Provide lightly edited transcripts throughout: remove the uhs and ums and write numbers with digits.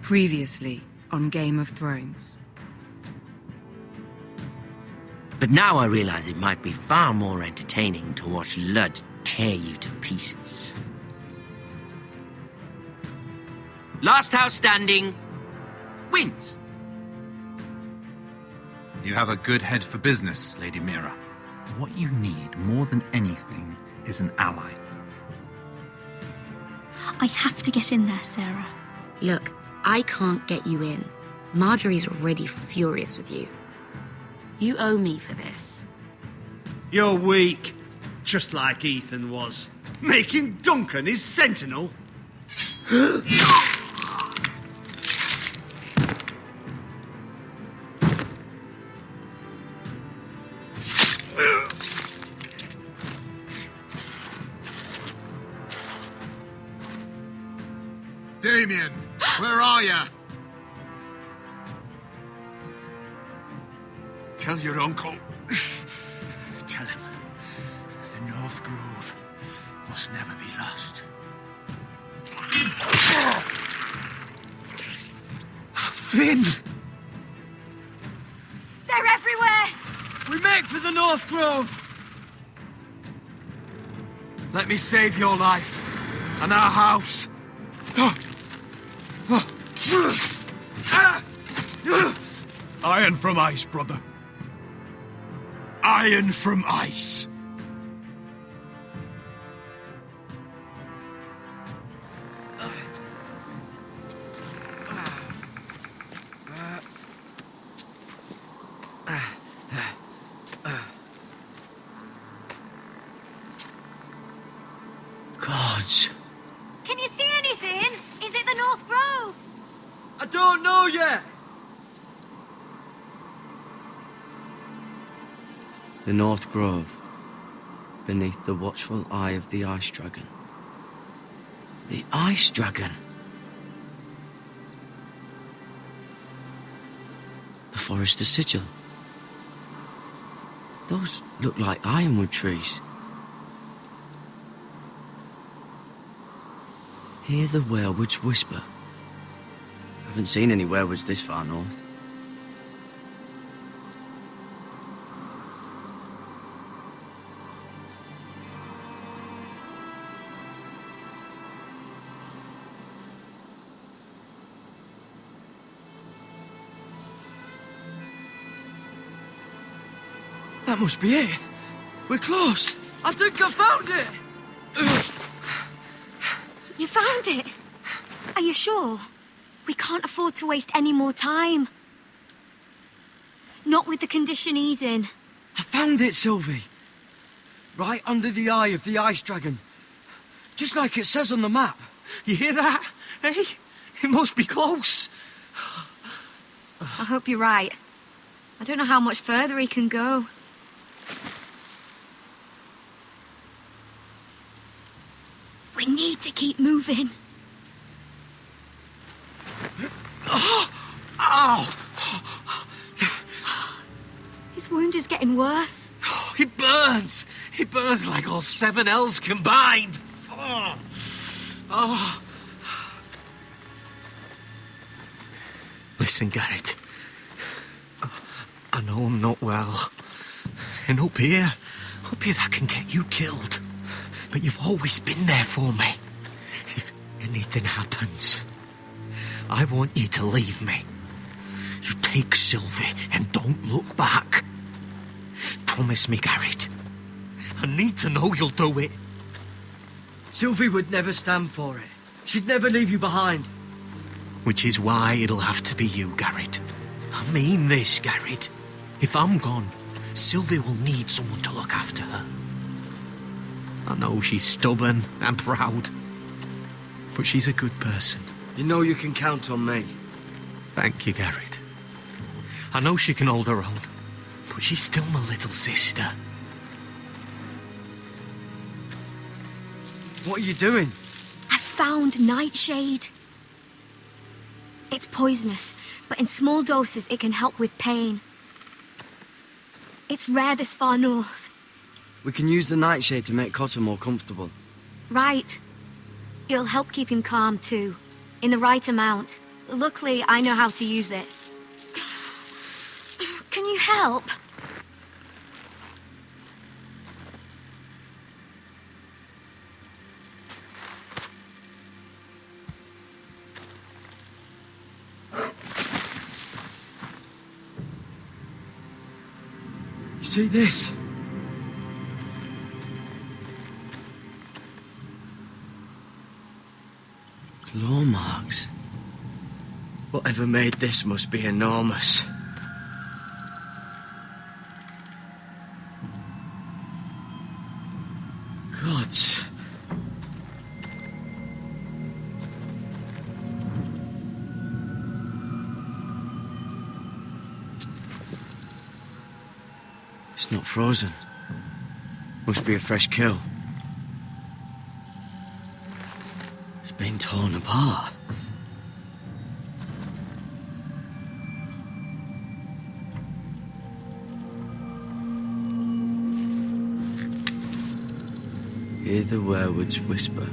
Previously on Game of Thrones. But now I realize it might be far more entertaining to watch Lud tear you to pieces. Last house standing wins. You have a good head for business, Lady Mira. What you need more than anything is an ally. I have to get in there, Sarah. Look, I can't get you in. Marjorie's already furious with you. You owe me for this. You're weak. Just like Ethan was. Making Duncan his sentinel. Damien, where are you? Tell your uncle. Tell him the North Grove must never be lost. Finn! They're everywhere! We make for the North Grove! Let me save your life and our house. Iron from ice, brother. Iron from ice. Gods. Can you see anything? Is it the North Grove? I don't know yet. The North Grove, beneath the watchful eye of the Ice Dragon. The Ice Dragon. The Forester's Sigil. Those look like ironwood trees. Hear the werewoods whisper. Haven't seen any werewoods this far north. That must be it. We're close. I think I found it. You found it? Are you sure? We can't afford to waste any more time. Not with the condition he's in. I found it, Sylvie. Right under the eye of the Ice Dragon. Just like it says on the map. You hear that? Hey? It must be close. I hope you're right. I don't know how much further he can go. We need to keep moving. Ow! His wound is getting worse. It burns. It burns like all 7 L's combined. Oh. Listen, Garrett. I know I'm not well. And up here that can get you killed. But you've always been there for me. If anything happens, I want you to leave me. You take Sylvie and don't look back. Promise me, Garrett. I need to know you'll do it. Sylvie would never stand for it. She'd never leave you behind. Which is why it'll have to be you, Garrett. I mean this, Garrett. If I'm gone, Sylvie will need someone to look after her. I know she's stubborn and proud, but she's a good person. You know you can count on me. Thank you, Garrett. I know she can hold her own, but she's still my little sister. What are you doing? I found Nightshade. It's poisonous, but in small doses it can help with pain. It's rare this far north. We can use the nightshade to make Cotter more comfortable. Right. It'll help keep him calm too, in the right amount. Luckily, I know how to use it. Can you help? You see this? Claw marks. Whatever made this must be enormous. Gods. It's not frozen. Must be a fresh kill. It's been torn apart. Hear the werewolves whisper.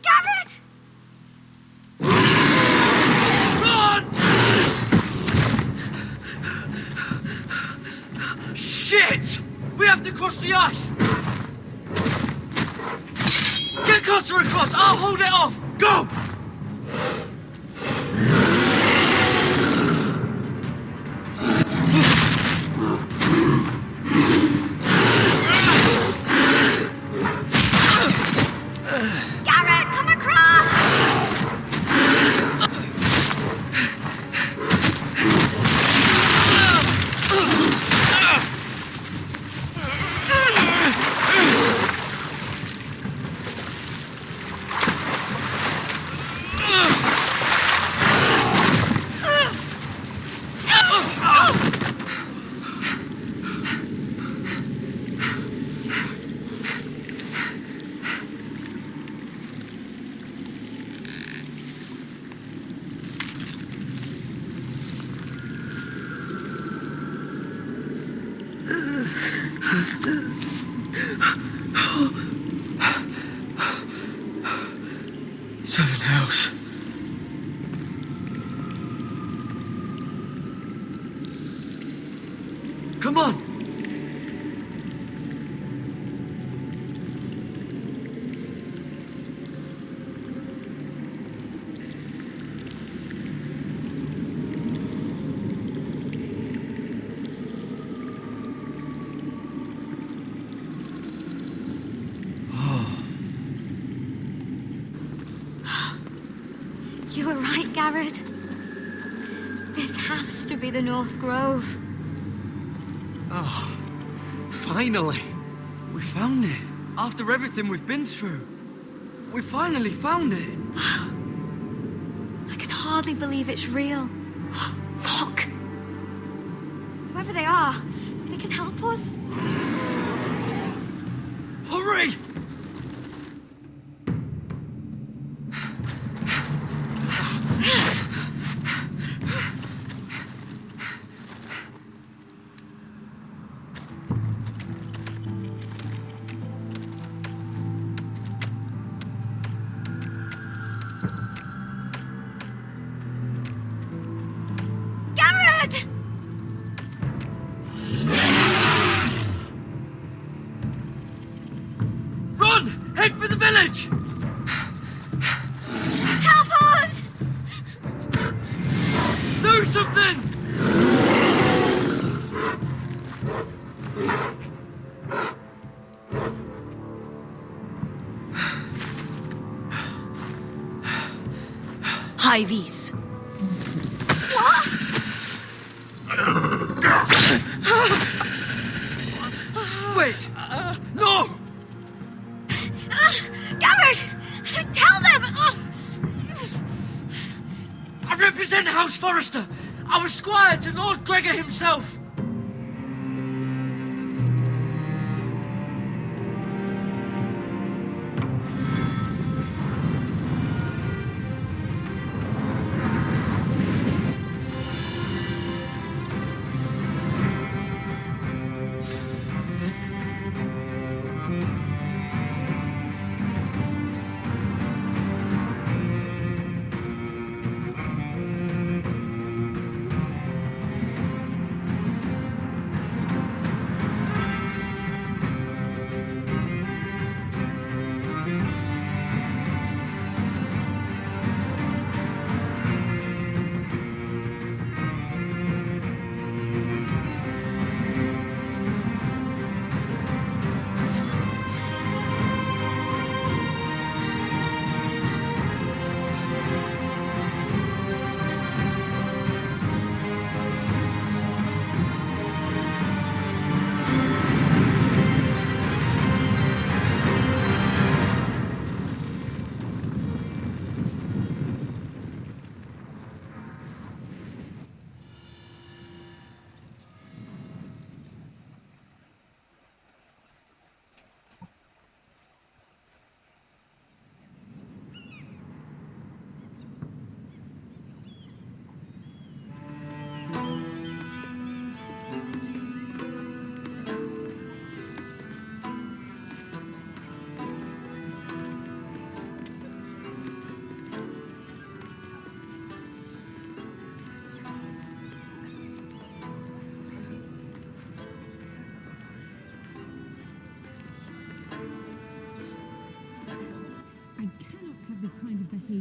Garrett! Shit! We have to cross the ice! Get Cutter across! I'll hold it off! Go! Garrett, come across! Seven hells. Come on! You were right, Garrett. This has to be the North Grove. Oh, finally! We found it. After everything we've been through. We finally found it. I can hardly believe it's real. Look! Whoever they are, they can help us. Hurry! Garrett! Run! Head for the village! Help us! Do something! Hivies. Wait! No! Garrett! Tell them! I represent House Forrester. I was squire to Lord Gregor himself.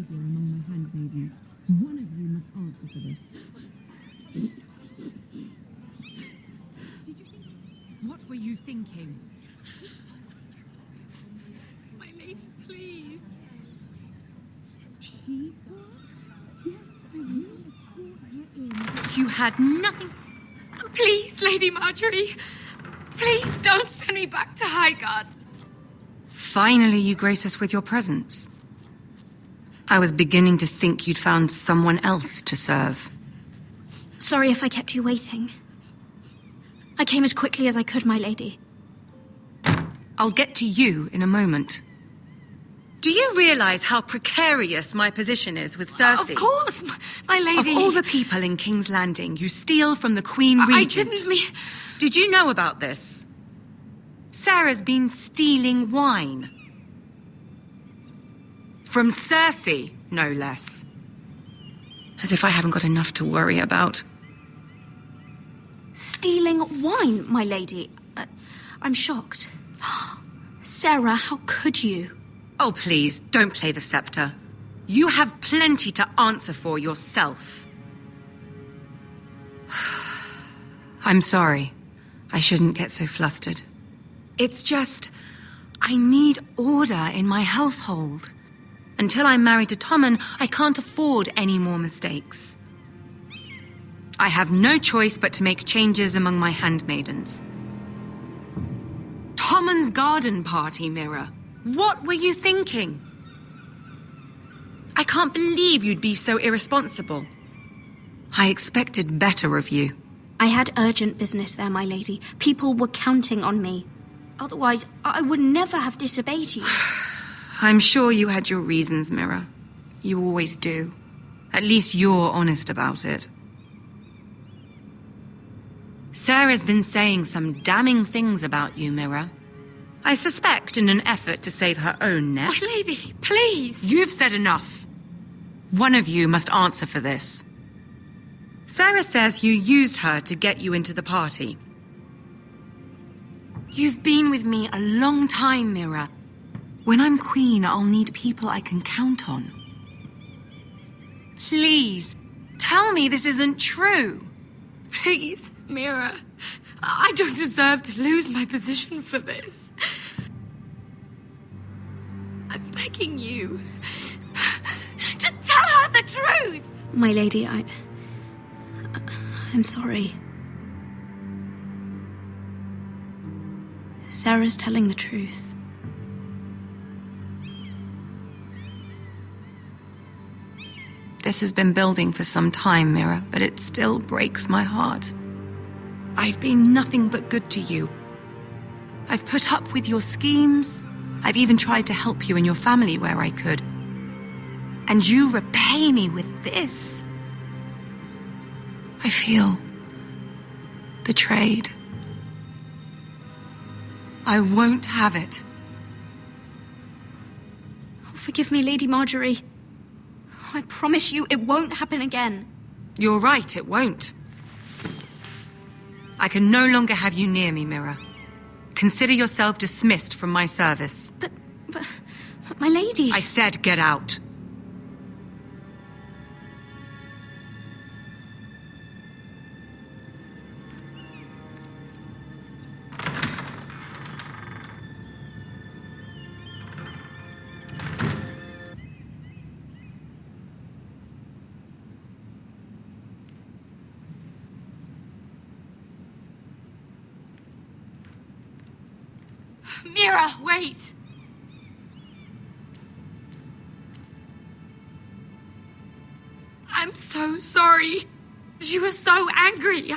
behavior among my handmaidens. One of you must answer for this. What were you thinking? My lady, please. She was? Yes, and you escort her in. You had nothing. Please, Lady Marjorie. Please don't send me back to Highgarden. Finally, you grace us with your presence. I was beginning to think you'd found someone else to serve. Sorry if I kept you waiting. I came as quickly as I could, my lady. I'll get to you in a moment. Do you realize how precarious my position is with Cersei? Of course, my lady. Of all the people in King's Landing, you steal from the Queen Regent. I didn't mean... Did you know about this? Sarah's been stealing wine. From Cersei, no less. As if I haven't got enough to worry about. Stealing wine, my lady? I'm shocked. Sarah, how could you? Oh, please, don't play the scepter. You have plenty to answer for yourself. I'm sorry. I shouldn't get so flustered. It's just, I need order in my household. Until I'm married to Tommen, I can't afford any more mistakes. I have no choice but to make changes among my handmaidens. Tommen's garden party, Mira. What were you thinking? I can't believe you'd be so irresponsible. I expected better of you. I had urgent business there, my lady. People were counting on me. Otherwise, I would never have disobeyed you. I'm sure you had your reasons, Mira. You always do. At least you're honest about it. Sarah's been saying some damning things about you, Mira. I suspect in an effort to save her own neck. My lady, please. You've said enough. One of you must answer for this. Sarah says you used her to get you into the party. You've been with me a long time, Mira. When I'm queen, I'll need people I can count on. Please, tell me this isn't true. Please, Mira. I don't deserve to lose my position for this. I'm begging you. Just tell her the truth! My lady, I'm sorry. Sarah's telling the truth. This has been building for some time, Mira, but it still breaks my heart. I've been nothing but good to you. I've put up with your schemes. I've even tried to help you and your family where I could. And you repay me with this. I feel betrayed. I won't have it. Forgive me, Lady Marjorie. I promise you it won't happen again. You're right, it won't. I can no longer have you near me, Mira. Consider yourself dismissed from my service. But my lady... I said get out. Mira, wait! I'm so sorry. She was so angry.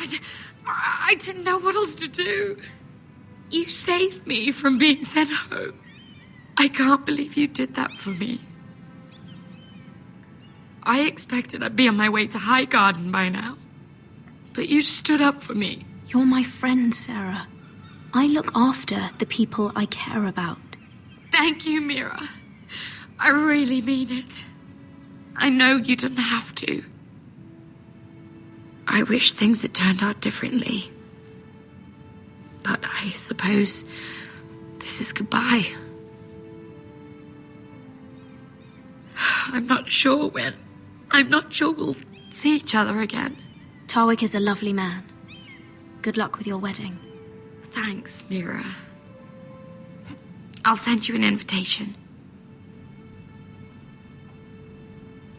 I didn't know what else to do. You saved me from being sent home. I can't believe you did that for me. I expected I'd be on my way to Highgarden by now. But you stood up for me. You're my friend, Sarah. I look after the people I care about. Thank you, Mira. I really mean it. I know you didn't have to. I wish things had turned out differently. But I suppose this is goodbye. I'm not sure when. I'm not sure we'll see each other again. Tarwick is a lovely man. Good luck with your wedding. Thanks, Mira. I'll send you an invitation.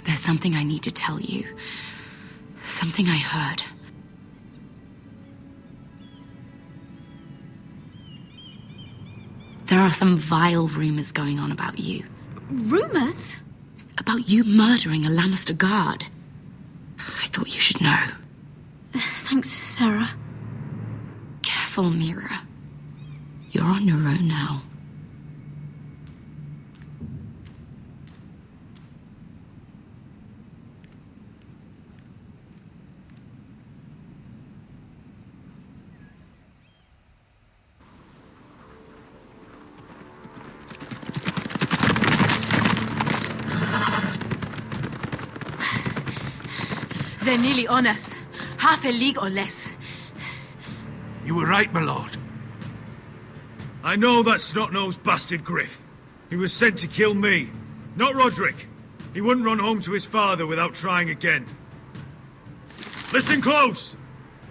There's something I need to tell you. Something I heard. There are some vile rumors going on about you. Rumors? About you murdering a Lannister guard. I thought you should know. Thanks, Sarah. Careful, Mira. You're on your own now. They're nearly on us. Half a league or less. You were right, my lord. I know that snot-nosed bastard Griff. He was sent to kill me, not Roderick. He wouldn't run home to his father without trying again. Listen close!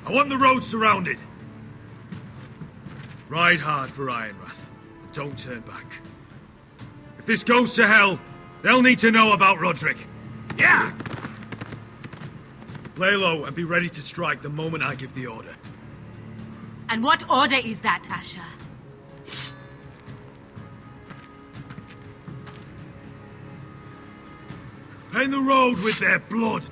I want the road surrounded. Ride hard for Ironrath, and don't turn back. If this goes to hell, they'll need to know about Roderick. Yeah! Lay low and be ready to strike the moment I give the order. And what order is that, Asher? Paint the road with their blood.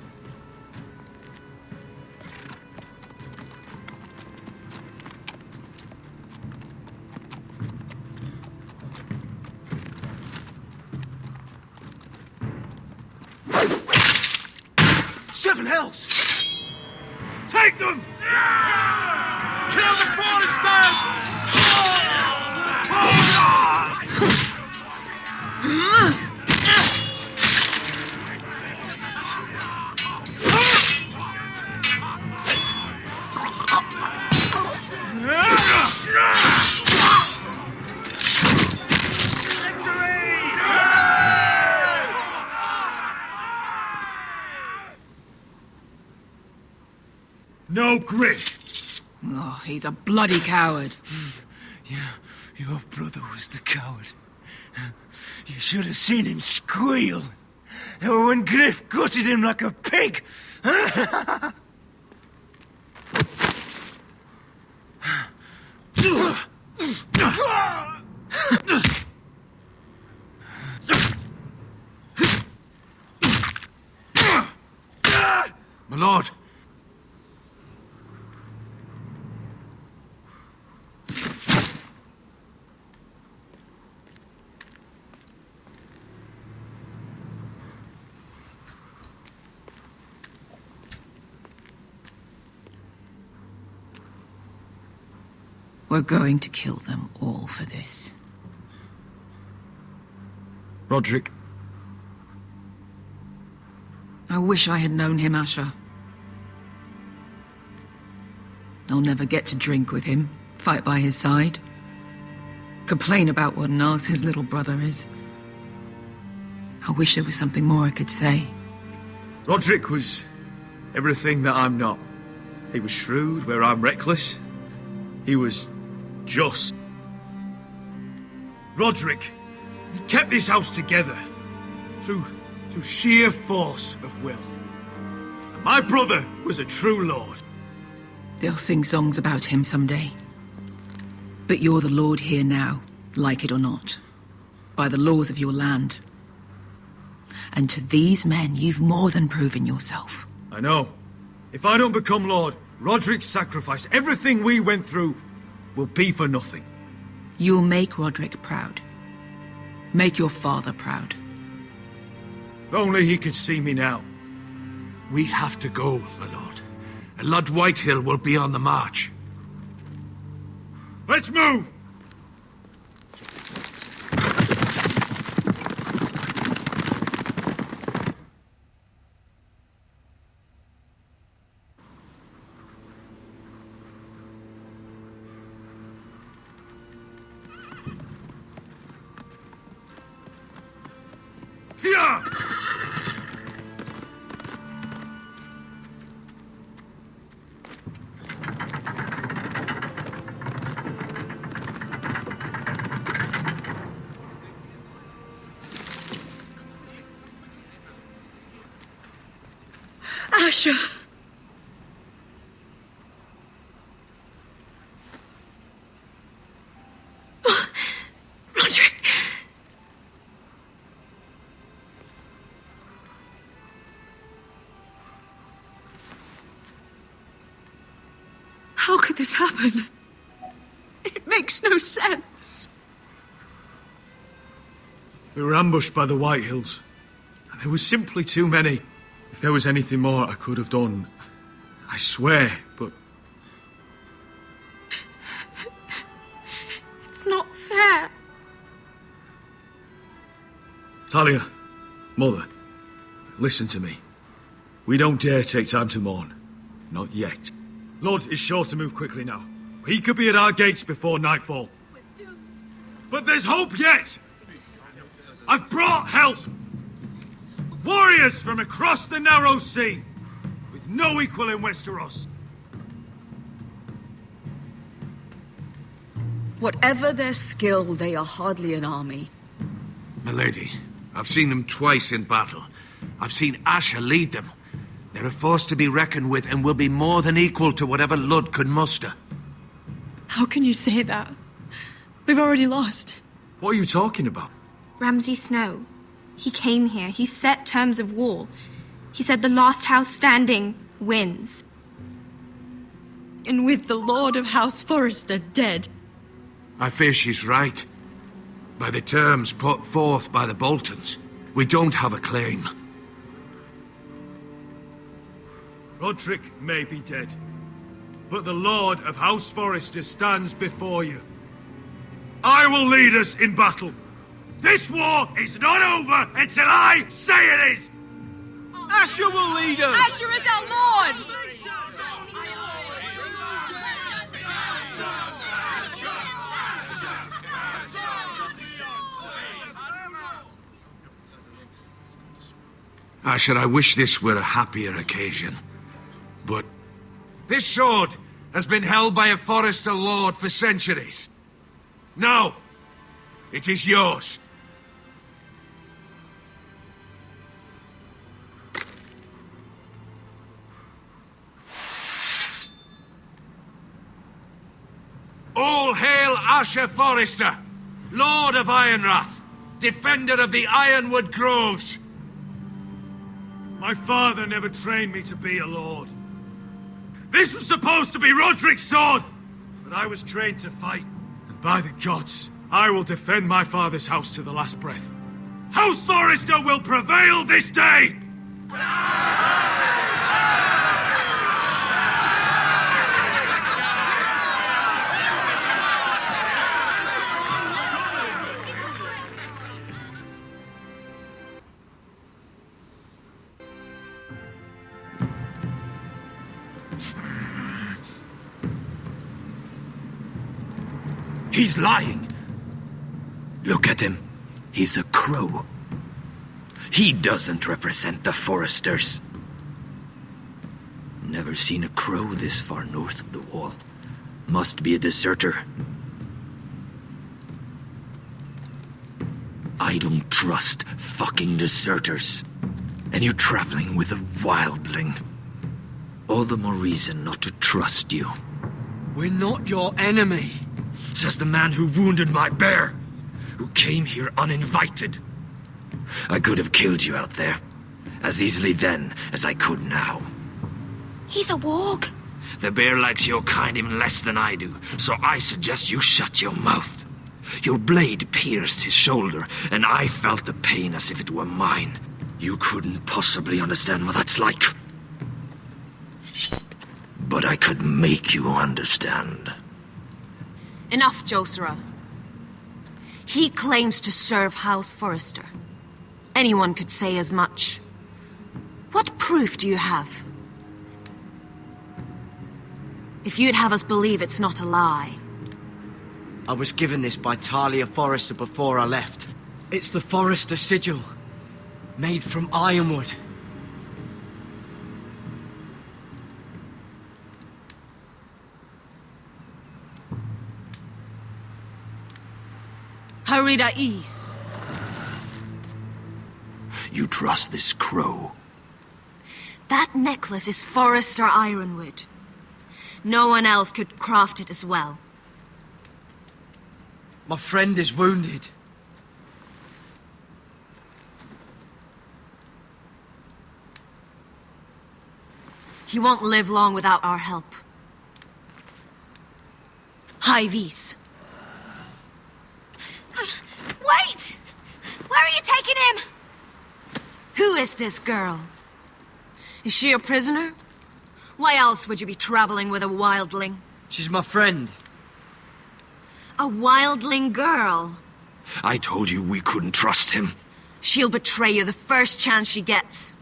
Seven hells! Take them! Kill the foresters! No grit. Oh, he's a bloody coward. Yeah, your brother was the coward. You should have seen him squeal. When Griff gutted him like a pig. My lord. We're going to kill them all for this. Roderick. I wish I had known him, Asher. I'll never get to drink with him, fight by his side, complain about what an arse his little brother is. I wish there was something more I could say. Roderick was everything that I'm not. He was shrewd where I'm reckless. He was just. Roderick, he kept this house together through sheer force of will. And my brother was a true lord. They'll sing songs about him someday. But you're the lord here now, like it or not, by the laws of your land. And to these men, you've more than proven yourself. I know. If I don't become lord, Roderick's sacrifice, everything we went through, will be for nothing. You'll make Roderick proud. Make your father proud. If only he could see me now. We have to go, my lord. And Lord Whitehill will be on the march. Let's move! Asher! Roderick! How could this happen? It makes no sense. We were ambushed by the White Hills, and there was simply too many. If there was anything more I could have done, I swear, but... It's not fair. Talia, Mother, listen to me. We don't dare take time to mourn. Not yet. Lord is sure to move quickly now. He could be at our gates before nightfall. But there's hope yet! I've brought help! Warriors from across the narrow sea, with no equal in Westeros. Whatever their skill, they are hardly an army. Milady, I've seen them twice in battle. I've seen Asher lead them. They're a force to be reckoned with and will be more than equal to whatever Lud could muster. How can you say that? We've already lost. What are you talking about? Ramsay Snow. He came here. He set terms of war. He said the last house standing wins. And with the Lord of House Forrester dead. I fear she's right. By the terms put forth by the Boltons, we don't have a claim. Roderick may be dead, but the Lord of House Forrester stands before you. I will lead us in battle. This war is not over until I say it is! Asher will lead us! Asher is our Lord! Asher, I wish this were a happier occasion. But this sword has been held by a Forrester lord for centuries. Now, it is yours. All hail Asher Forrester, Lord of Ironrath, defender of the Ironwood Groves. My father never trained me to be a lord. This was supposed to be Roderick's sword, but I was trained to fight. And by the gods, I will defend my father's house to the last breath. House Forrester will prevail this day! He's lying. Look at him. He's a crow. He doesn't represent the Foresters. Never seen a crow this far north of the wall. Must be a deserter. I don't trust fucking deserters. And you're traveling with a wildling. All the more reason not to trust you. We're not your enemy. Says the man who wounded my bear, who came here uninvited. I could have killed you out there, as easily then as I could now. He's a warg. The bear likes your kind even less than I do, so I suggest you shut your mouth. Your blade pierced his shoulder, and I felt the pain as if it were mine. You couldn't possibly understand what that's like. But I could make you understand. Enough, Josera. He claims to serve House Forrester. Anyone could say as much. What proof do you have? If you'd have us believe it's not a lie. I was given this by Talia Forrester before I left. It's the Forrester sigil, made from ironwood. Harida East. You trust this crow? That necklace is Forrester Ironwood. No one else could craft it as well. My friend is wounded. He won't live long without our help. High vis. Wait! Where are you taking him? Who is this girl? Is she a prisoner? Why else would you be traveling with a wildling? She's my friend. A wildling girl? I told you we couldn't trust him. She'll betray you the first chance she gets.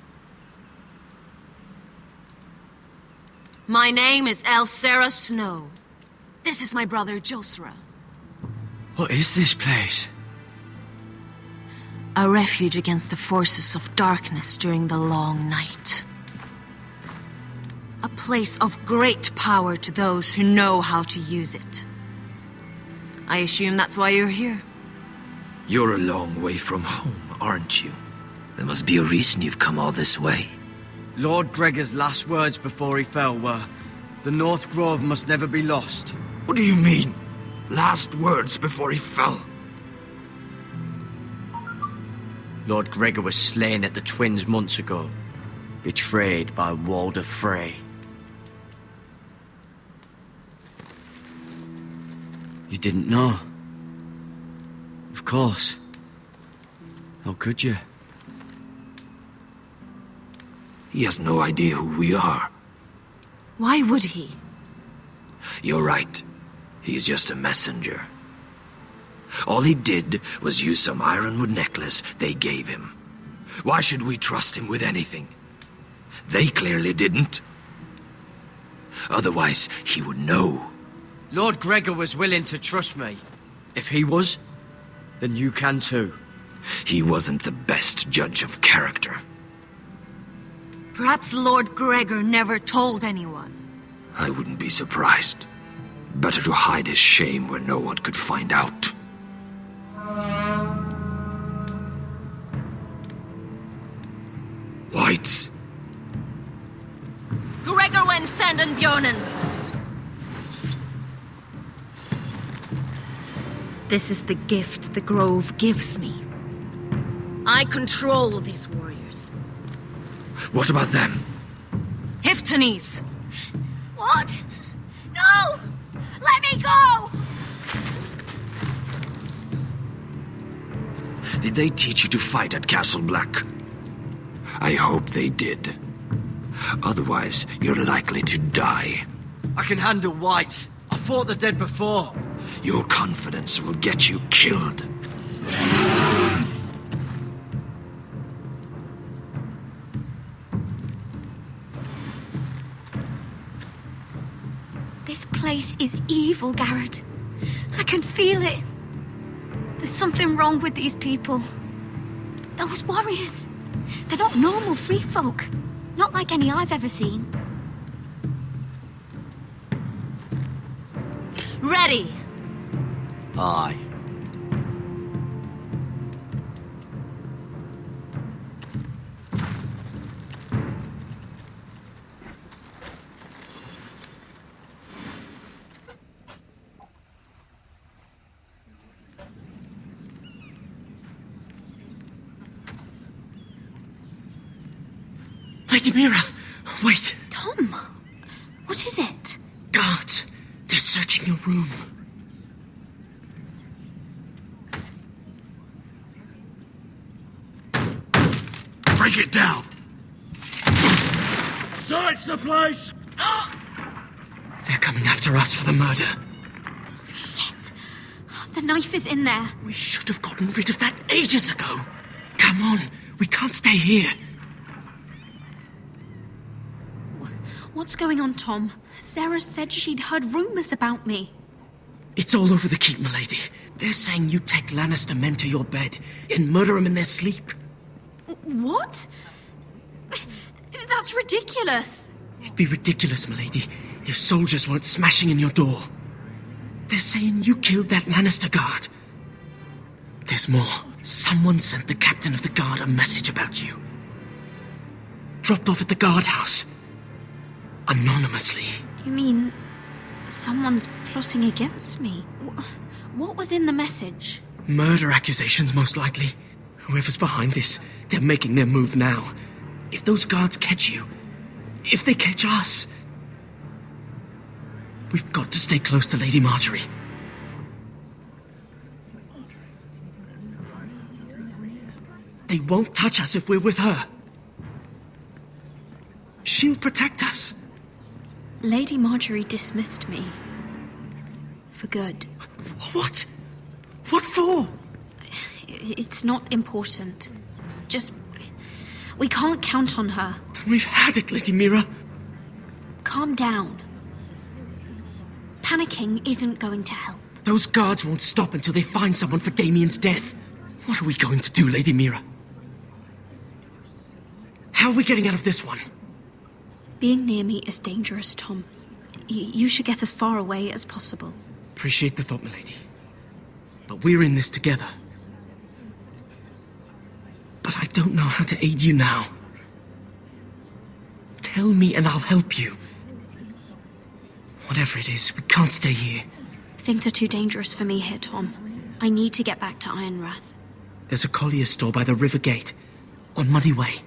My name is Elsera Snow. This is my brother Josra. What is this place? A refuge against the forces of darkness during the long night. A place of great power to those who know how to use it. I assume that's why you're here. You're a long way from home, aren't you? There must be a reason you've come all this way. Lord Gregor's last words before he fell were, "The North Grove must never be lost." What do you mean? Last words before he fell? Lord Gregor was slain at the Twins months ago, betrayed by Walder Frey. You didn't know? Of course. How could you? He has no idea who we are. Why would he? You're right. He's just a messenger. All he did was use some ironwood necklace they gave him. Why should we trust him with anything? They clearly didn't. Otherwise, he would know. Lord Gregor was willing to trust me. If he was, then you can too. He wasn't the best judge of character. Perhaps Lord Gregor never told anyone. I wouldn't be surprised. Better to hide his shame where no one could find out. Whites. Gregor wen senden Björnen. This is the gift the Grove gives me. I control these warriors. What about them? Hiftanes. What? No! Let me go! Did they teach you to fight at Castle Black? I hope they did. Otherwise, you're likely to die. I can handle whites. I fought the dead before. Your confidence will get you killed. This place is evil, Garrett. I can feel it. There's something wrong with these people. Those warriors. They're not normal free folk. Not like any I've ever seen. Ready! Aye. Lady Mira, wait. Tom, what is it? Guards, they're searching your room. Break it down! Search the place! They're coming after us for the murder. Shit. The knife is in there. We should have gotten rid of that ages ago. Come on, we can't stay here. What's going on, Tom? Sarah said she'd heard rumors about me. It's all over the keep, milady. They're saying you take Lannister men to your bed and murder them in their sleep. What? That's ridiculous. It'd be ridiculous, milady, if soldiers weren't smashing in your door. They're saying you killed that Lannister guard. There's more. Someone sent the captain of the guard a message about you. dropped off at the guardhouse. Anonymously. You mean someone's plotting against me? What was in the message? Murder accusations, most likely. Whoever's behind this, they're making their move now. If those guards catch you, if they catch us, we've got to stay close to Lady Marjorie. They won't touch us if we're with her. She'll protect us. Lady Marjorie dismissed me. For good. What? What for? It's not important. Just... we can't count on her. Then we've had it, Lady Mira. Calm down. Panicking isn't going to help. Those guards won't stop until they find someone for Damien's death. What are we going to do, Lady Mira? How are we getting out of this one? Being near me is dangerous, Tom. You should get as far away as possible. Appreciate the thought, milady. But we're in this together. But I don't know how to aid you now. Tell me and I'll help you. Whatever it is, we can't stay here. Things are too dangerous for me here, Tom. I need to get back to Ironrath. There's a collier's store by the river gate, on Muddy Way.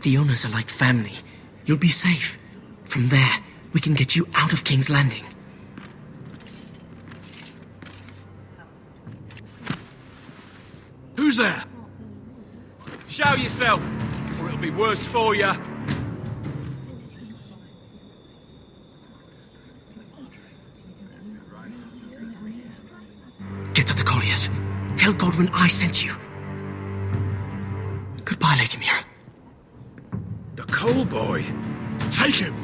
The owners are like family. You'll be safe. From there, we can get you out of King's Landing. Who's there? Show yourself, or it'll be worse for you. Get to the colliers. Tell Godwin I sent you. Goodbye, Lady Mira. The Coal Boy. Take him.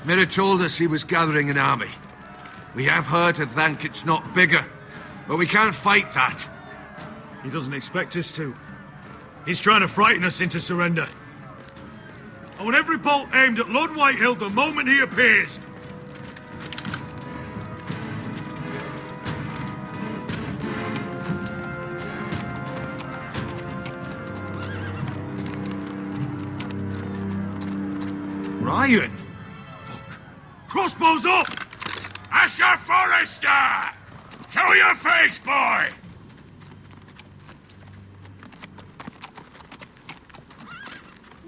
Mira told us he was gathering an army. We have her to thank it's not bigger, but we can't fight that. He doesn't expect us to. He's trying to frighten us into surrender. I want every bolt aimed at Lord Whitehill the moment he appears. Ryan! Crossbows up! Asher Forrester! Show your face, boy!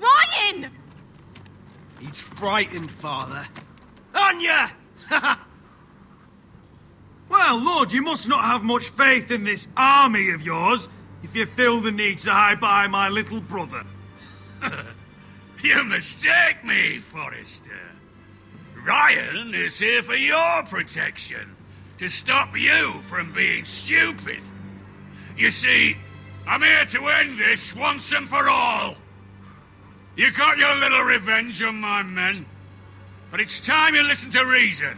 Ryan! He's frightened, Father. On ya! Well, Lord, you must not have much faith in this army of yours if you feel the need to hide behind my little brother. You mistake me, Forrester. Ryan is here for your protection, to stop you from being stupid. You see, I'm here to end this once and for all. You got your little revenge on my men, but it's time you listen to reason.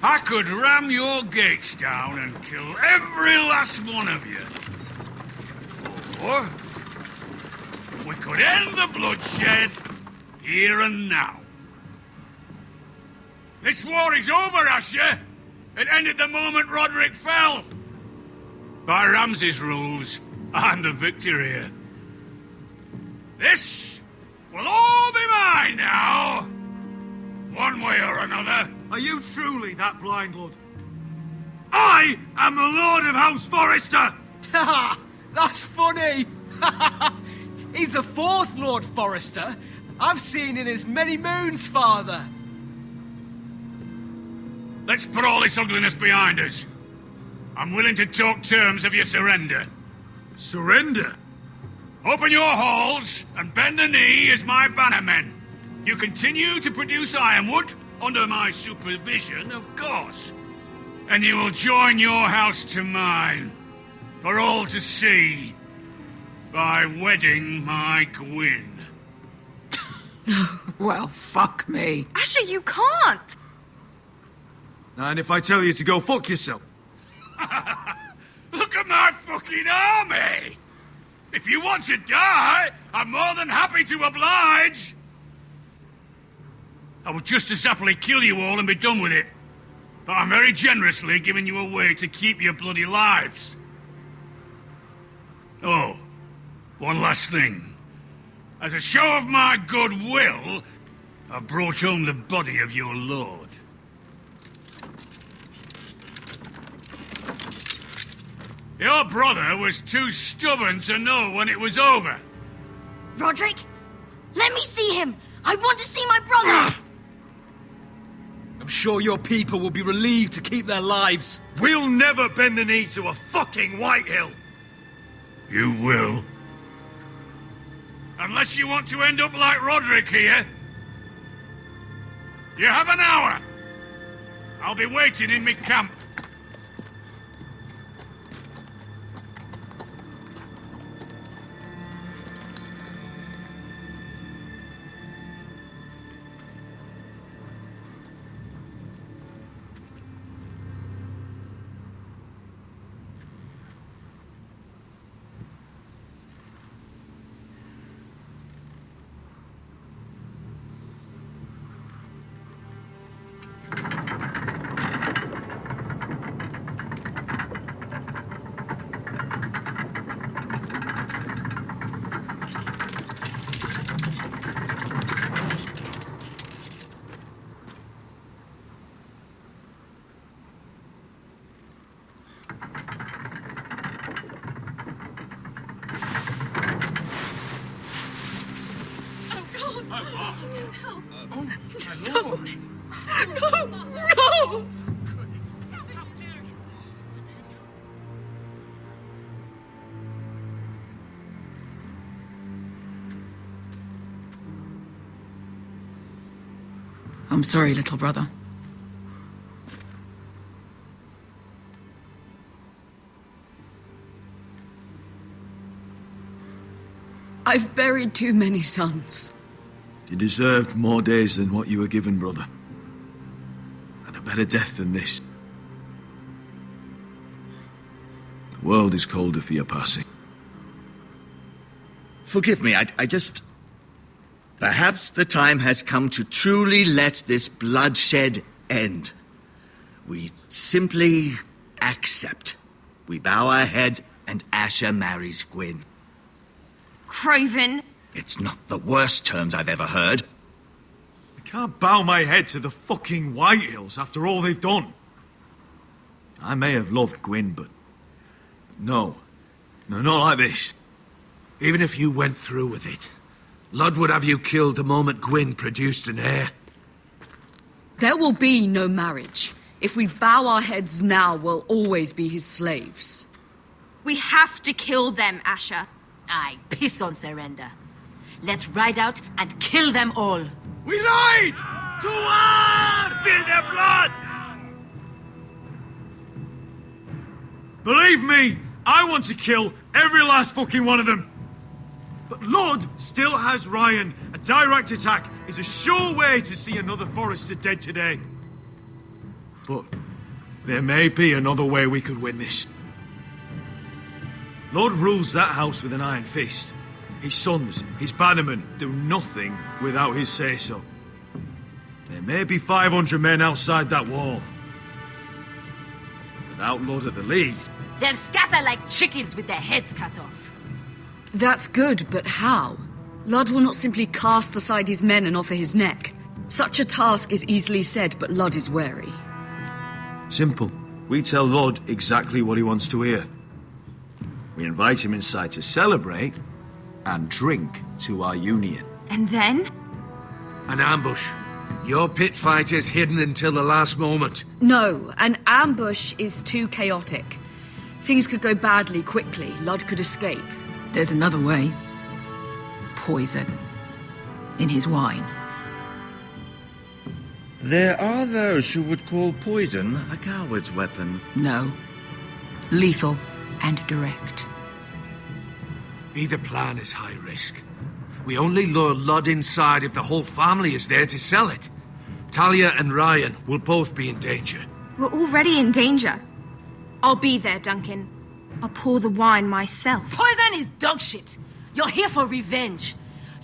I could ram your gates down and kill every last one of you. Or we could end the bloodshed here and now. This war is over, Asher. It ended the moment Roderick fell. By Ramsay's rules, I'm the victor here. This will all be mine now. One way or another. Are you truly that blind, Lord? I am the Lord of House Forrester! Ha! That's funny! He's the fourth Lord Forrester I've seen in as many moons, Father. Let's put all this ugliness behind us. I'm willing to talk terms of your surrender. Surrender? Open your halls and bend the knee as my bannermen. You continue to produce ironwood, under my supervision, of course. And you will join your house to mine, for all to see, by wedding my Gwyn. Well, fuck me. Asher, you can't! And if I tell you to go fuck yourself? Look at my fucking army! If you want to die, I'm more than happy to oblige. I would just as happily kill you all and be done with it. But I'm very generously giving you a way to keep your bloody lives. Oh, one last thing. As a show of my goodwill, I've brought home the body of your lord. Your brother was too stubborn to know when it was over. Roderick, let me see him. I want to see my brother. I'm sure your people will be relieved to keep their lives. We'll never bend the knee to a fucking Whitehill. You will. Unless you want to end up like Roderick here. You have an hour. I'll be waiting in my camp. No! I'm sorry, little brother. I've buried too many sons. You deserved more days than what you were given, brother. And a better death than this. The world is colder for your passing. Forgive me, I just... Perhaps the time has come to truly let this bloodshed end. We simply accept. We bow our heads and Asher marries Gwyn. Craven. It's not the worst terms I've ever heard. I can't bow my head to the fucking Whitehills after all they've done. I may have loved Gwyn, but... No, not like this. Even if you went through with it, Lud would have you killed the moment Gwyn produced an heir. There will be no marriage. If we bow our heads now, we'll always be his slaves. We have to kill them, Asher. I piss on surrender. Let's ride out and kill them all. We ride! To us! Spill their blood! Believe me, I want to kill every last fucking one of them. But Lud still has Ryan. A direct attack is a sure way to see another Forrester dead today. But there may be another way we could win this. Lud rules that house with an iron fist. His sons, his bannermen, do nothing without his say-so. There may be 500 men outside that wall. Without Lud at the lead... They'll scatter like chickens with their heads cut off. That's good, but how? Lud will not simply cast aside his men and offer his neck. Such a task is easily said, but Lud is wary. Simple. We tell Lud exactly what he wants to hear. We invite him inside to celebrate and drink to our union. And then? An ambush. Your pit fight is hidden until the last moment. No, an ambush is too chaotic. Things could go badly quickly. Ludd could escape. There's another way. Poison. In his wine. There are those who would call poison a coward's weapon. No. Lethal and direct. Either plan is high risk. We only lure Ludd inside if the whole family is there to sell it. Talia and Ryan will both be in danger. We're already in danger. I'll be there, Duncan. I'll pour the wine myself. Poison is dog shit. You're here for revenge.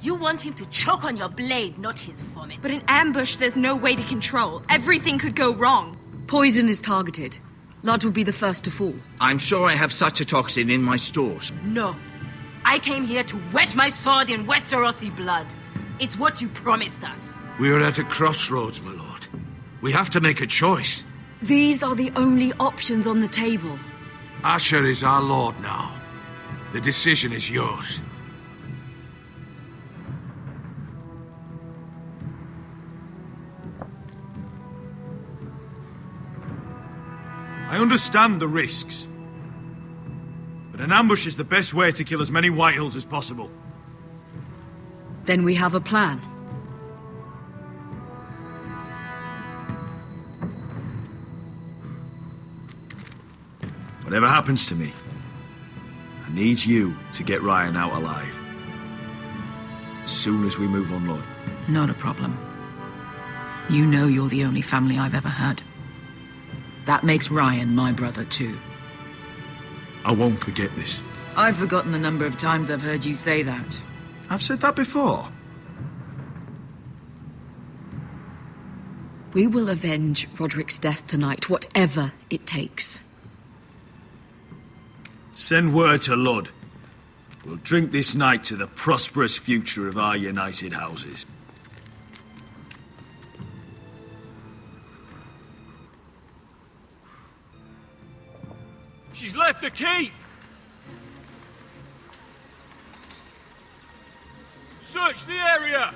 You want him to choke on your blade, not his vomit. But in ambush, there's no way to control. Everything could go wrong. Poison is targeted. Ludd will be the first to fall. I'm sure I have such a toxin in my stores. No. I came here to wet my sword in Westerosi blood. It's what you promised us. We are at a crossroads, my lord. We have to make a choice. These are the only options on the table. Asher is our lord now. The decision is yours. I understand the risks. But an ambush is the best way to kill as many Whitehills as possible. Then we have a plan. Whatever happens to me, I need you to get Ryan out alive. As soon as we move on, Lord. Not a problem. You know you're the only family I've ever had. That makes Ryan my brother, too. I won't forget this. I've forgotten the number of times I've heard you say that. I've said that before. We will avenge Roderick's death tonight, whatever it takes. Send word to Ludd. We'll drink this night to the prosperous future of our united houses. She's left the keep! Search the area!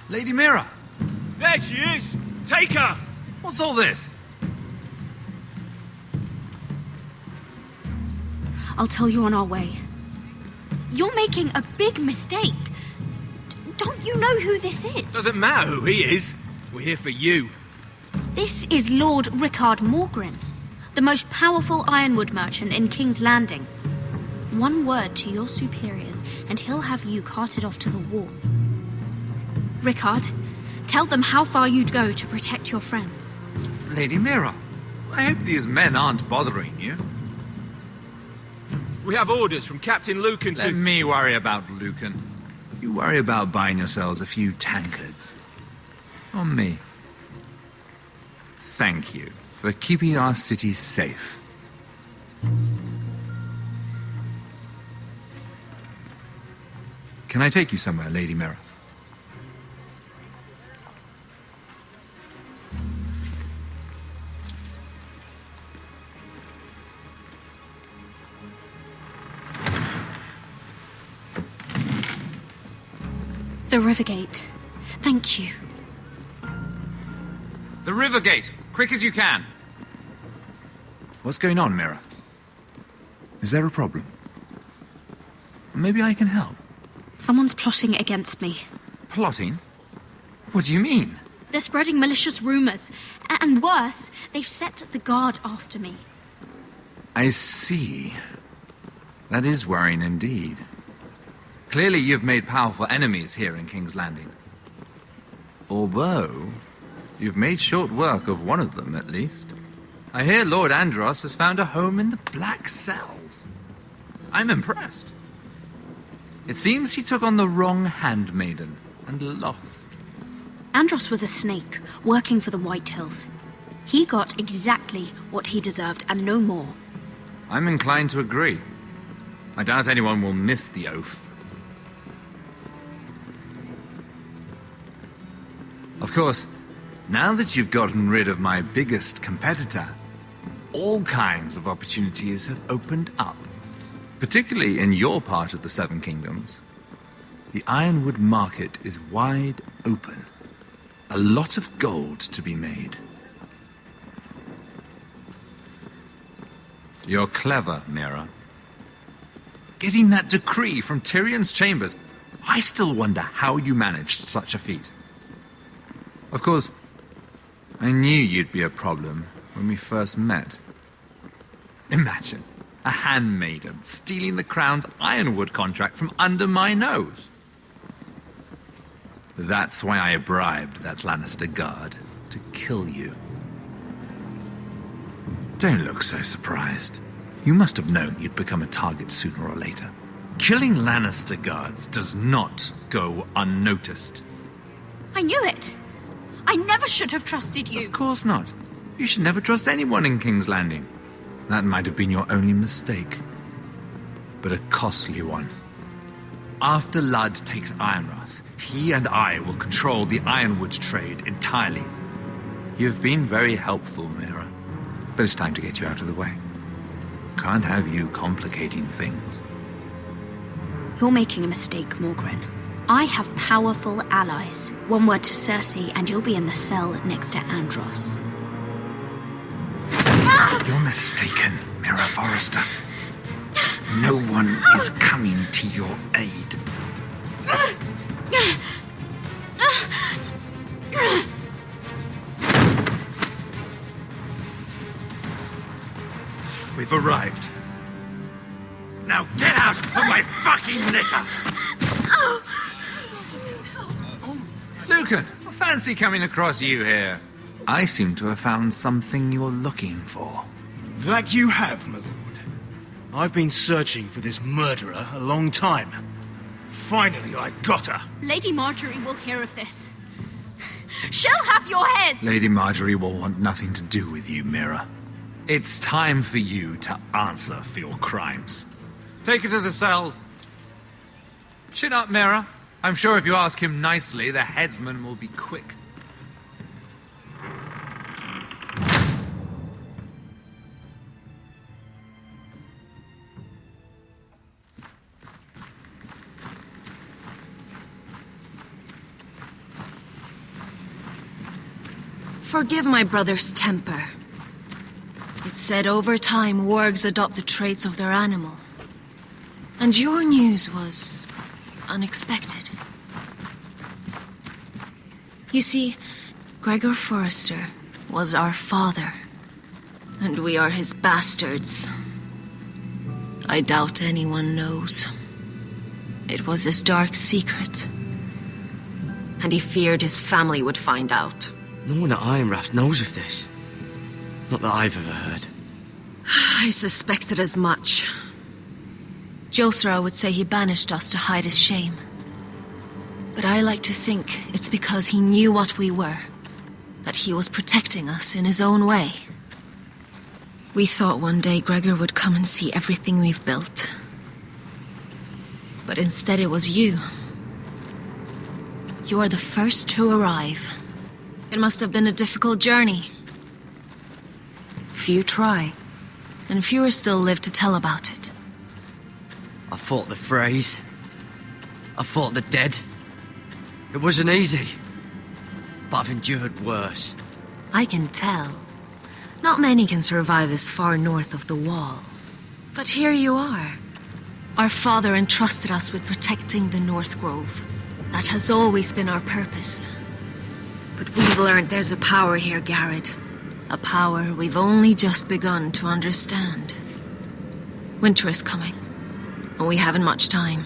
Lady Mira! There she is! Take her! What's all this? I'll tell you on our way. You're making a big mistake. Don't you know who this is? Doesn't matter who he is. We're here for you. This is Lord Rickard Morgren, the most powerful ironwood merchant in King's Landing. One word to your superiors, and he'll have you carted off to the wall. Rickard, tell them how far you'd go to protect your friends. Lady Mira, I hope these men aren't bothering you. We have orders from Captain Lucan to... Let me worry about Lucan. You worry about buying yourselves a few tankards. On me. Thank you for keeping our city safe. Can I take you somewhere, Lady Mira? The Rivergate. Thank you. The Rivergate! Quick as you can! What's going on, Mira? Is there a problem? Maybe I can help. Someone's plotting against me. Plotting? What do you mean? They're spreading malicious rumors. And worse, they've set the guard after me. I see. That is worrying indeed. Clearly you've made powerful enemies here in King's Landing. Although, you've made short work of one of them, at least. I hear Lord Andros has found a home in the Black Cells. I'm impressed. It seems he took on the wrong handmaiden and lost. Andros was a snake, working for the Whitehills. He got exactly what he deserved, and no more. I'm inclined to agree. I doubt anyone will miss the oath. Of course, now that you've gotten rid of my biggest competitor, all kinds of opportunities have opened up. Particularly in your part of the Seven Kingdoms. The ironwood market is wide open. A lot of gold to be made. You're clever, Mira. Getting that decree from Tyrion's chambers, I still wonder how you managed such a feat. Of course, I knew you'd be a problem when we first met. Imagine a handmaiden stealing the crown's ironwood contract from under my nose. That's why I bribed that Lannister guard to kill you. Don't look so surprised. You must have known you'd become a target sooner or later. Killing Lannister guards does not go unnoticed. I knew it. I never should have trusted you. Of course not. You should never trust anyone in King's Landing. That might have been your only mistake. But a costly one. After Ludd takes Ironrath, he and I will control the ironwood trade entirely. You've been very helpful, Mira. But it's time to get you out of the way. Can't have you complicating things. You're making a mistake, Morgren. I have powerful allies. One word to Cersei, and you'll be in the cell next to Andros. You're mistaken, Mira Forrester. No one is coming to your aid. We've arrived. Now get out of my fucking litter! Lucan, I fancy coming across you here. I seem to have found something you're looking for. That you have, my lord. I've been searching for this murderer a long time. Finally, I got her. Lady Marjorie will hear of this. She'll have your head! Lady Marjorie will want nothing to do with you, Mira. It's time for you to answer for your crimes. Take her to the cells. Chin up, Mira. I'm sure if you ask him nicely, the headsman will be quick. Forgive my brother's temper. It's said over time wargs adopt the traits of their animal. And your news was unexpected. You see, Gregor Forrester was our father, and we are his bastards. I doubt anyone knows. It was his dark secret, and he feared his family would find out. No one at Ironrath knows of this. Not that I've ever heard. I suspected as much. Josra would say he banished us to hide his shame. But I like to think it's because he knew what we were. That he was protecting us in his own way. We thought one day Gregor would come and see everything we've built. But instead it was you. You are the first to arrive. It must have been a difficult journey. Few try, and fewer still live to tell about it. I fought the Freys. I fought the dead. It wasn't easy. But I've endured worse. I can tell. Not many can survive this far north of the Wall. But here you are. Our father entrusted us with protecting the North Grove. That has always been our purpose. But we've learned there's a power here, Garrett. A power we've only just begun to understand. Winter is coming, and we haven't much time.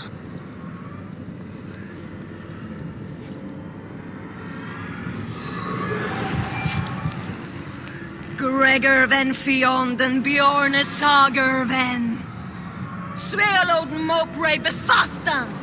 Gregor ven Fionden Bjorne Sager ven. Svealoden Mopre befastan.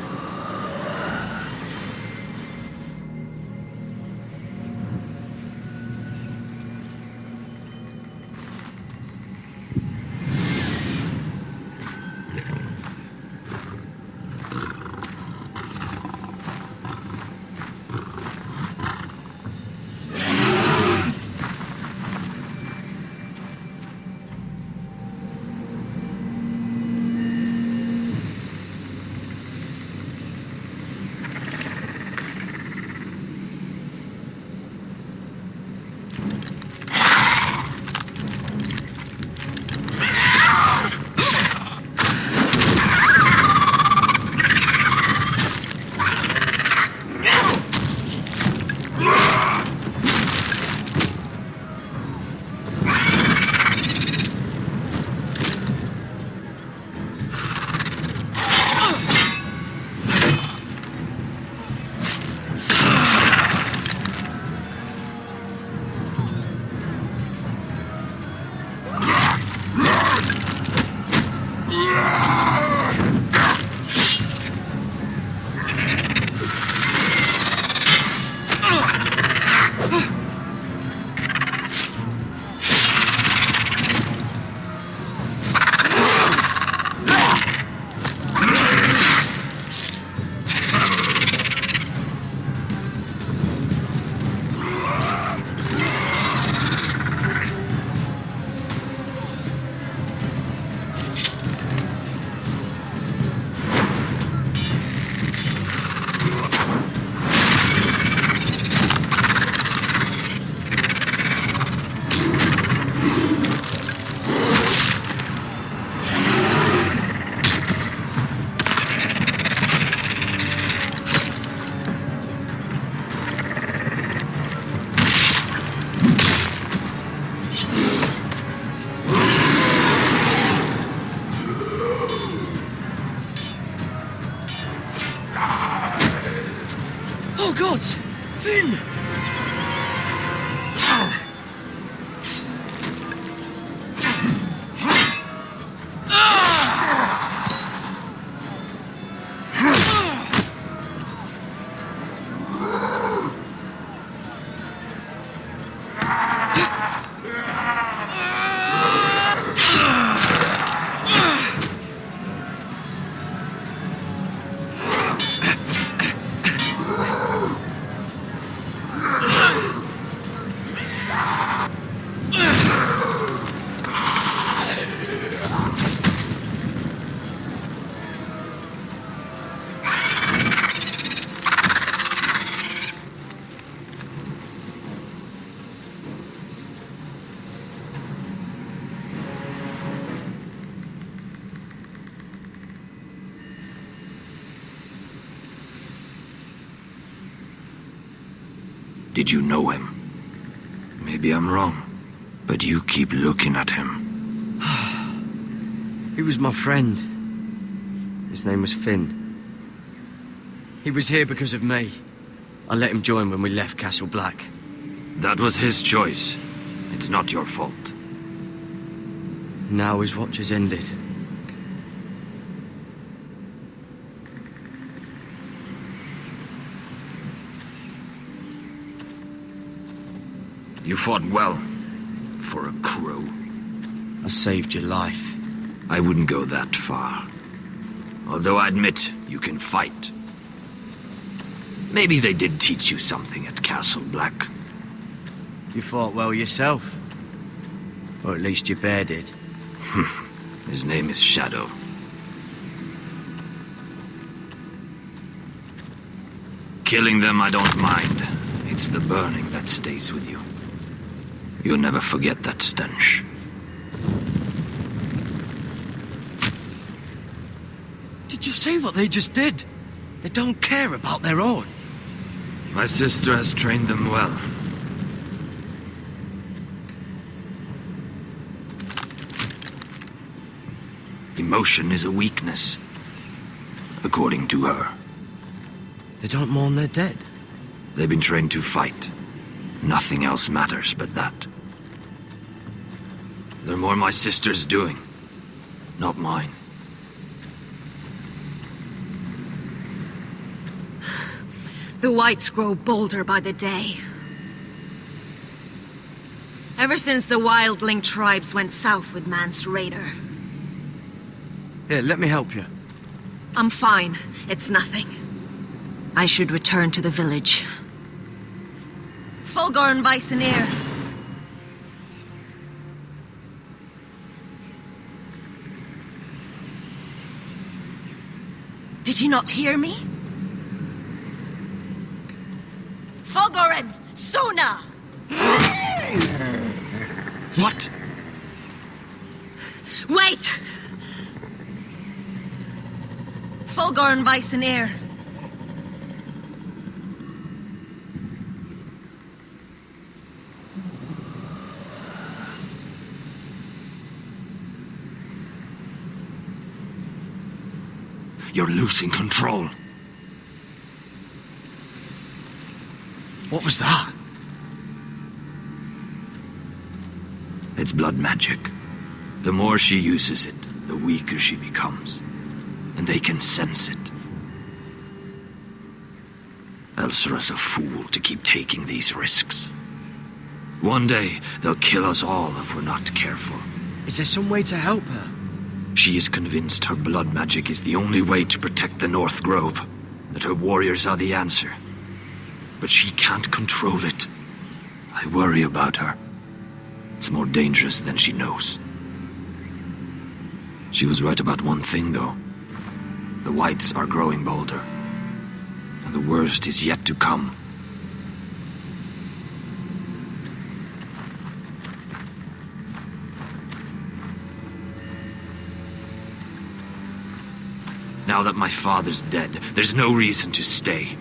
gods! Finn! Did you know him? Maybe I'm wrong, but you keep looking at him. He was my friend. His name was Finn. He was here because of me. I let him join when we left Castle Black. That was his choice. It's not your fault. Now his watch has ended. You fought well, for a crow. I saved your life. I wouldn't go that far. Although I admit, you can fight. Maybe they did teach you something at Castle Black. You fought well yourself. Or at least your bear did. His name is Shadow. Killing them I don't mind. It's the burning that stays with you. You'll never forget that stench. Did you see what they just did? They don't care about their own. My sister has trained them well. Emotion is a weakness, according to her. They don't mourn their dead. They've been trained to fight. Nothing else matters but that. They're more my sister's doing, not mine. The whites grow bolder by the day. Ever since the wildling tribes went south with Mance Raider. Here, let me help you. I'm fine. It's nothing. I should return to the village. Fulgorn Bisoneer. Did you not hear me? Fulgorn! Suna! What? Wait! Fulgorn Bisoneer. You're losing control. What was that? It's blood magic. The more she uses it, the weaker she becomes. And they can sense it. Elsera's a fool to keep taking these risks. One day, they'll kill us all if we're not careful. Is there some way to help her? She is convinced her blood magic is the only way to protect the North Grove, that her warriors are the answer. But she can't control it. I worry about her. It's more dangerous than she knows. She was right about one thing, though. The whites are growing bolder. And the worst is yet to come. Now that my father's dead, there's no reason to stay.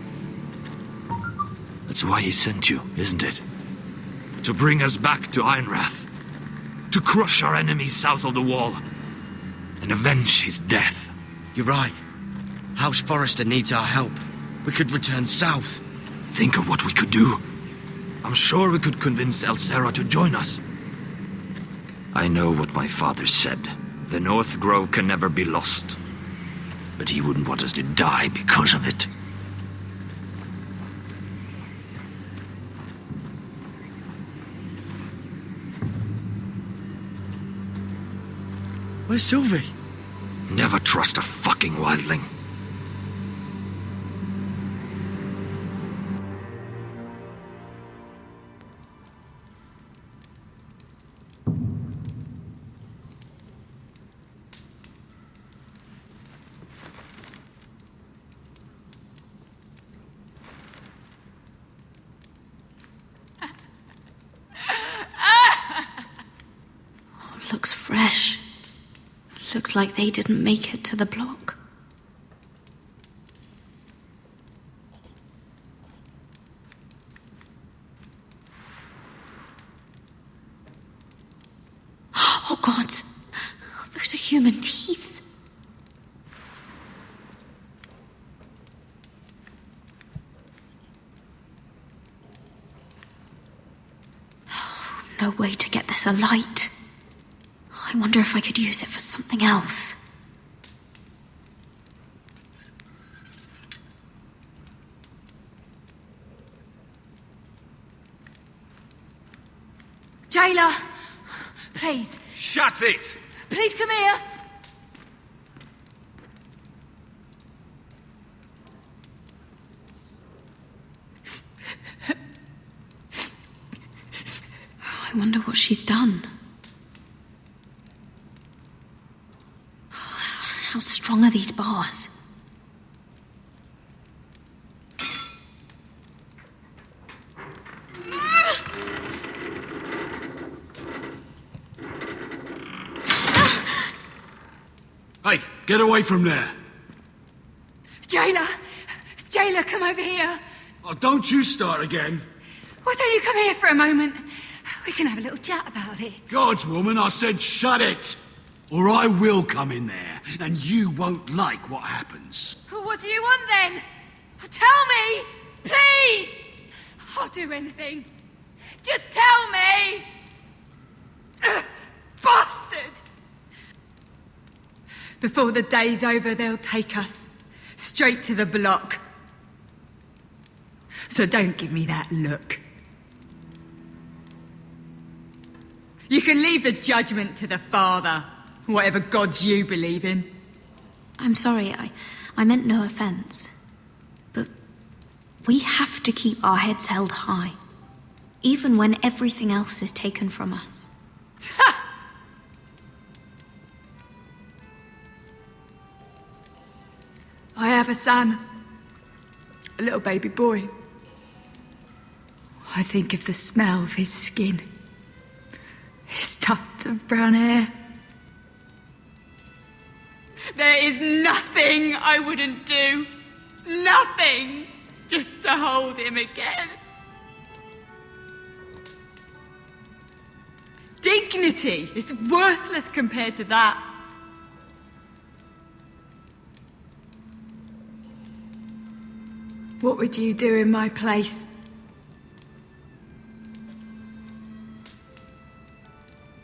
That's why he sent you, isn't it? To bring us back to Einrath. To crush our enemies south of the wall. And avenge his death. You're right. House Forrester needs our help. We could return south. Think of what we could do. I'm sure we could convince El Serra to join us. I know what my father said. The North Grove can never be lost. But he wouldn't want us to die because of it. Where's Sylvie? Never trust a fucking wildling. Looks fresh. Looks like they didn't make it to the block. Oh, God. Those are human teeth. No way to get this alight. I wonder if I could use it for something else. Jailer, please. Shut it! Please come here. I wonder what she's done. How strong are these bars? Hey, get away from there. Jailer, Jailer, come over here. Oh, don't you start again. Why don't you come here for a moment? We can have a little chat about it. God's woman, I said shut it. Or I will come in there, and you won't like what happens. What do you want then? Tell me, please. I'll do anything. Just tell me. Bastard! Before the day's over, they'll take us straight to the block. So don't give me that look. You can leave the judgment to the Father, whatever gods you believe in. I'm sorry, I meant no offense. But we have to keep our heads held high, even when everything else is taken from us. I have a son, a little baby boy. I think of the smell of his skin, his tufts of brown hair. There is nothing I wouldn't do. Nothing. Just to hold him again. Dignity is worthless compared to that. What would you do in my place?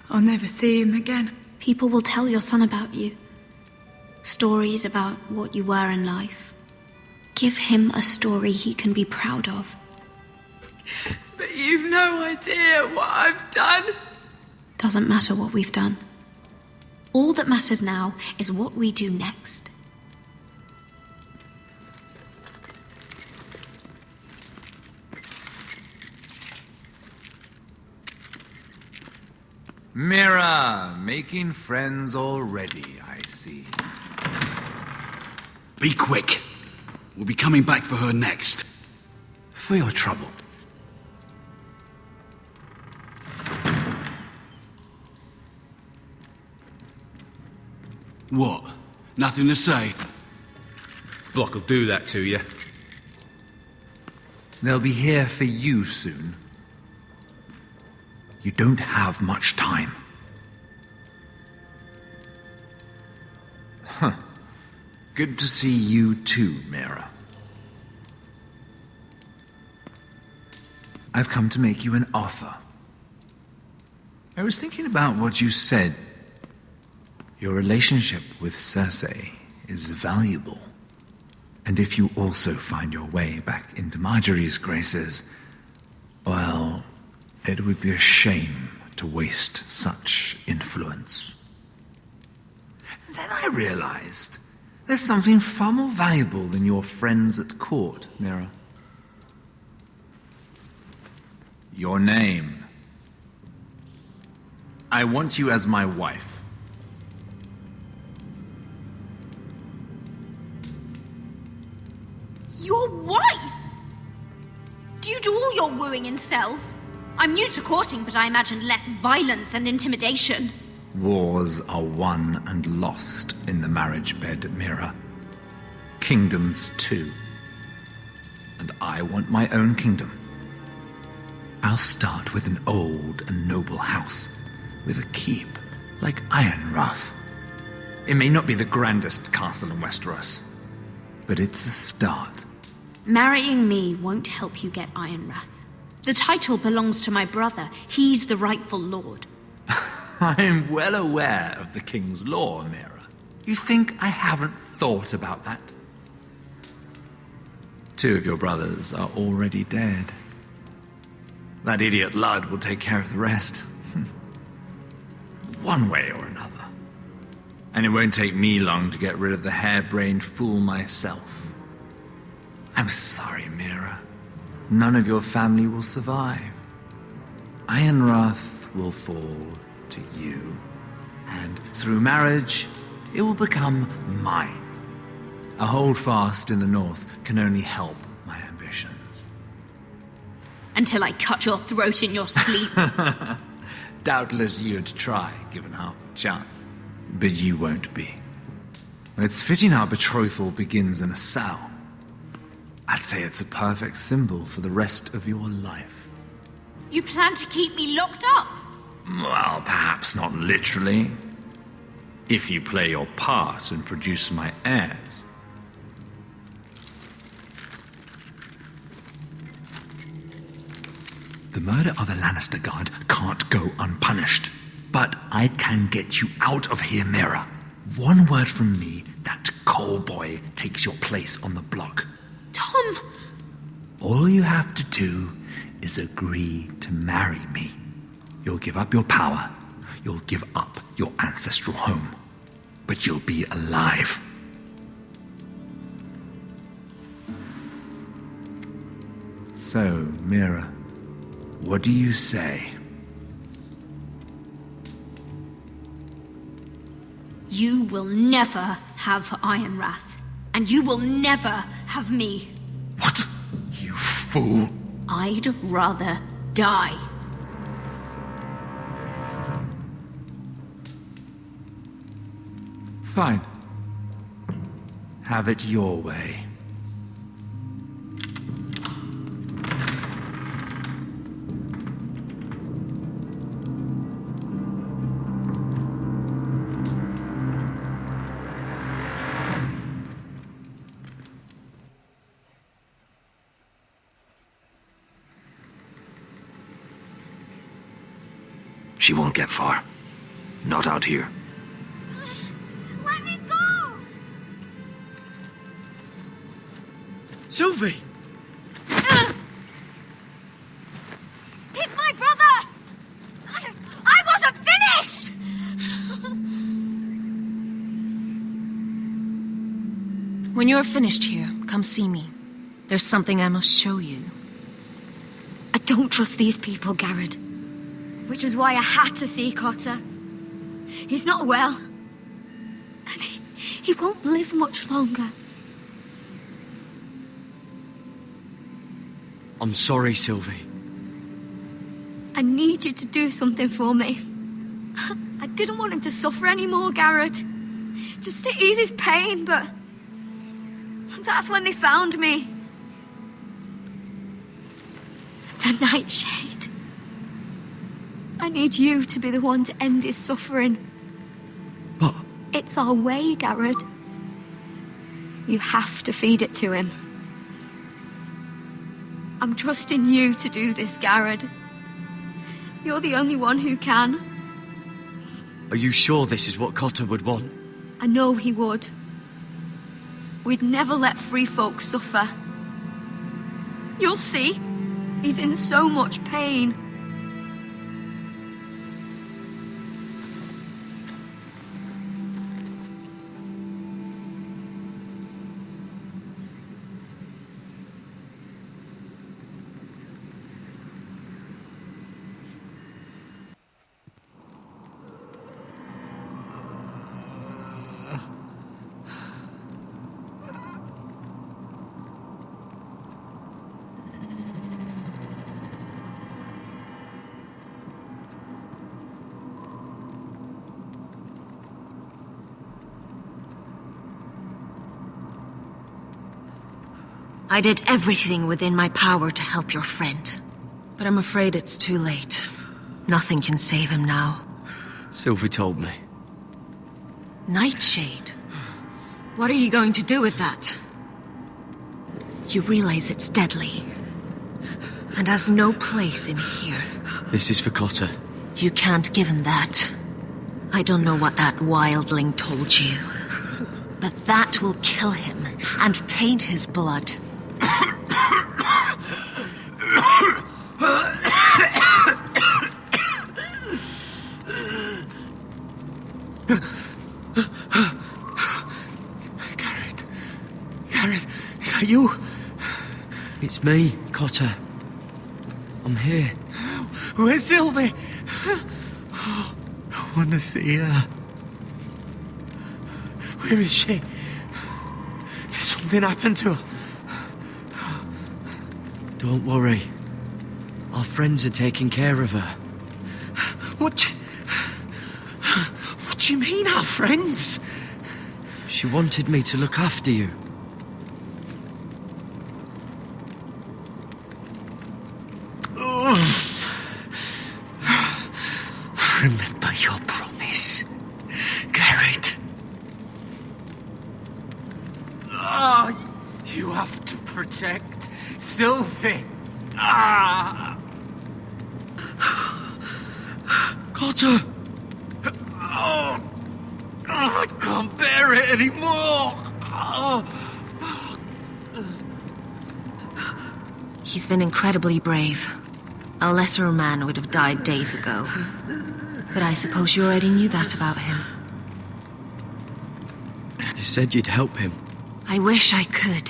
I'll never see him again. People will tell your son about you. Stories about what you were in life. Give him a story he can be proud of. But you've no idea what I've done. Doesn't matter what we've done. All that matters now is what we do next. Mira, making friends already, I see. Be quick. We'll be coming back for her next. For your trouble. What? Nothing to say? Block will do that to you. They'll be here for you soon. You don't have much time. Huh. Good to see you too, Mira. I've come to make you an offer. I was thinking about what you said. Your relationship with Cersei is valuable. And if you also find your way back into Marjorie's graces, well, it would be a shame to waste such influence. And then I realized there's something far more valuable than your friends at court, Mira. Your name. I want you as my wife. Your wife? Do you do all your wooing in cells? I'm new to courting, but I imagined less violence and intimidation. Wars are won and lost in the marriage bed, Mira. Kingdoms too. And I want my own kingdom. I'll start with an old and noble house, with a keep like Ironrath. It may not be the grandest castle in Westeros, but it's a start. Marrying me won't help you get Ironrath. The title belongs to my brother. He's the rightful lord. I'm well aware of the king's law, Mira. You think I haven't thought about that? 2 of your brothers are already dead. That idiot Ludd will take care of the rest. One way or another. And it won't take me long to get rid of the harebrained fool myself. I'm sorry, Mira. None of your family will survive. Ironrath will fall to you. And through marriage, it will become mine. A holdfast in the north can only help my ambitions. Until I cut your throat in your sleep. Doubtless you'd try, given half the chance. But you won't be. It's fitting our betrothal begins in a cell. I'd say it's a perfect symbol for the rest of your life. You plan to keep me locked up? Well, perhaps not literally. If you play your part and produce my heirs. The murder of a Lannister guard can't go unpunished. But I can get you out of here, Mira. One word from me, that coal boy takes your place on the block. Tom! All you have to do is agree to marry me. You'll give up your power. You'll give up your ancestral home. But you'll be alive. So, Mira, what do you say? You will never have Ironrath. And you will never have me. What? You fool. I'd rather die. Fine. Have it your way. She won't get far. Not out here. Let me go! Sylvie! He's my brother! I wasn't finished! When you're finished here, come see me. There's something I must show you. I don't trust these people, Garrett. Which was why I had to see Cotter. He's not well. And he won't live much longer. I'm sorry, Sylvie. I need you to do something for me. I didn't want him to suffer anymore, Garrett. Just to ease his pain, but that's when they found me. The Nightshade. I need you to be the one to end his suffering. But... It's our way, Garrett. You have to feed it to him. I'm trusting you to do this, Garrett. You're the only one who can. Are you sure this is what Cotter would want? I know he would. We'd never let free folk suffer. You'll see. He's in so much pain. I did everything within my power to help your friend. But I'm afraid it's too late. Nothing can save him now. Sylvie told me. Nightshade? What are you going to do with that? You realize it's deadly. And has no place in here. This is for Cotter. You can't give him that. I don't know what that wildling told you. But that will kill him and taint his blood. Gareth, is that you? It's me, Cotter. I'm here. Where's Sylvie? Oh, I want to see her. Where is she? Did something happen to her? Don't worry. Our friends are taking care of her. What do you mean, our friends? She wanted me to look after you. Remember your promise, Garrett. You have to protect Sylvie. Cotter! I can't bear it anymore. He's been incredibly brave. A lesser man would have died days ago. But I suppose you already knew that about him. You said you'd help him. I wish I could.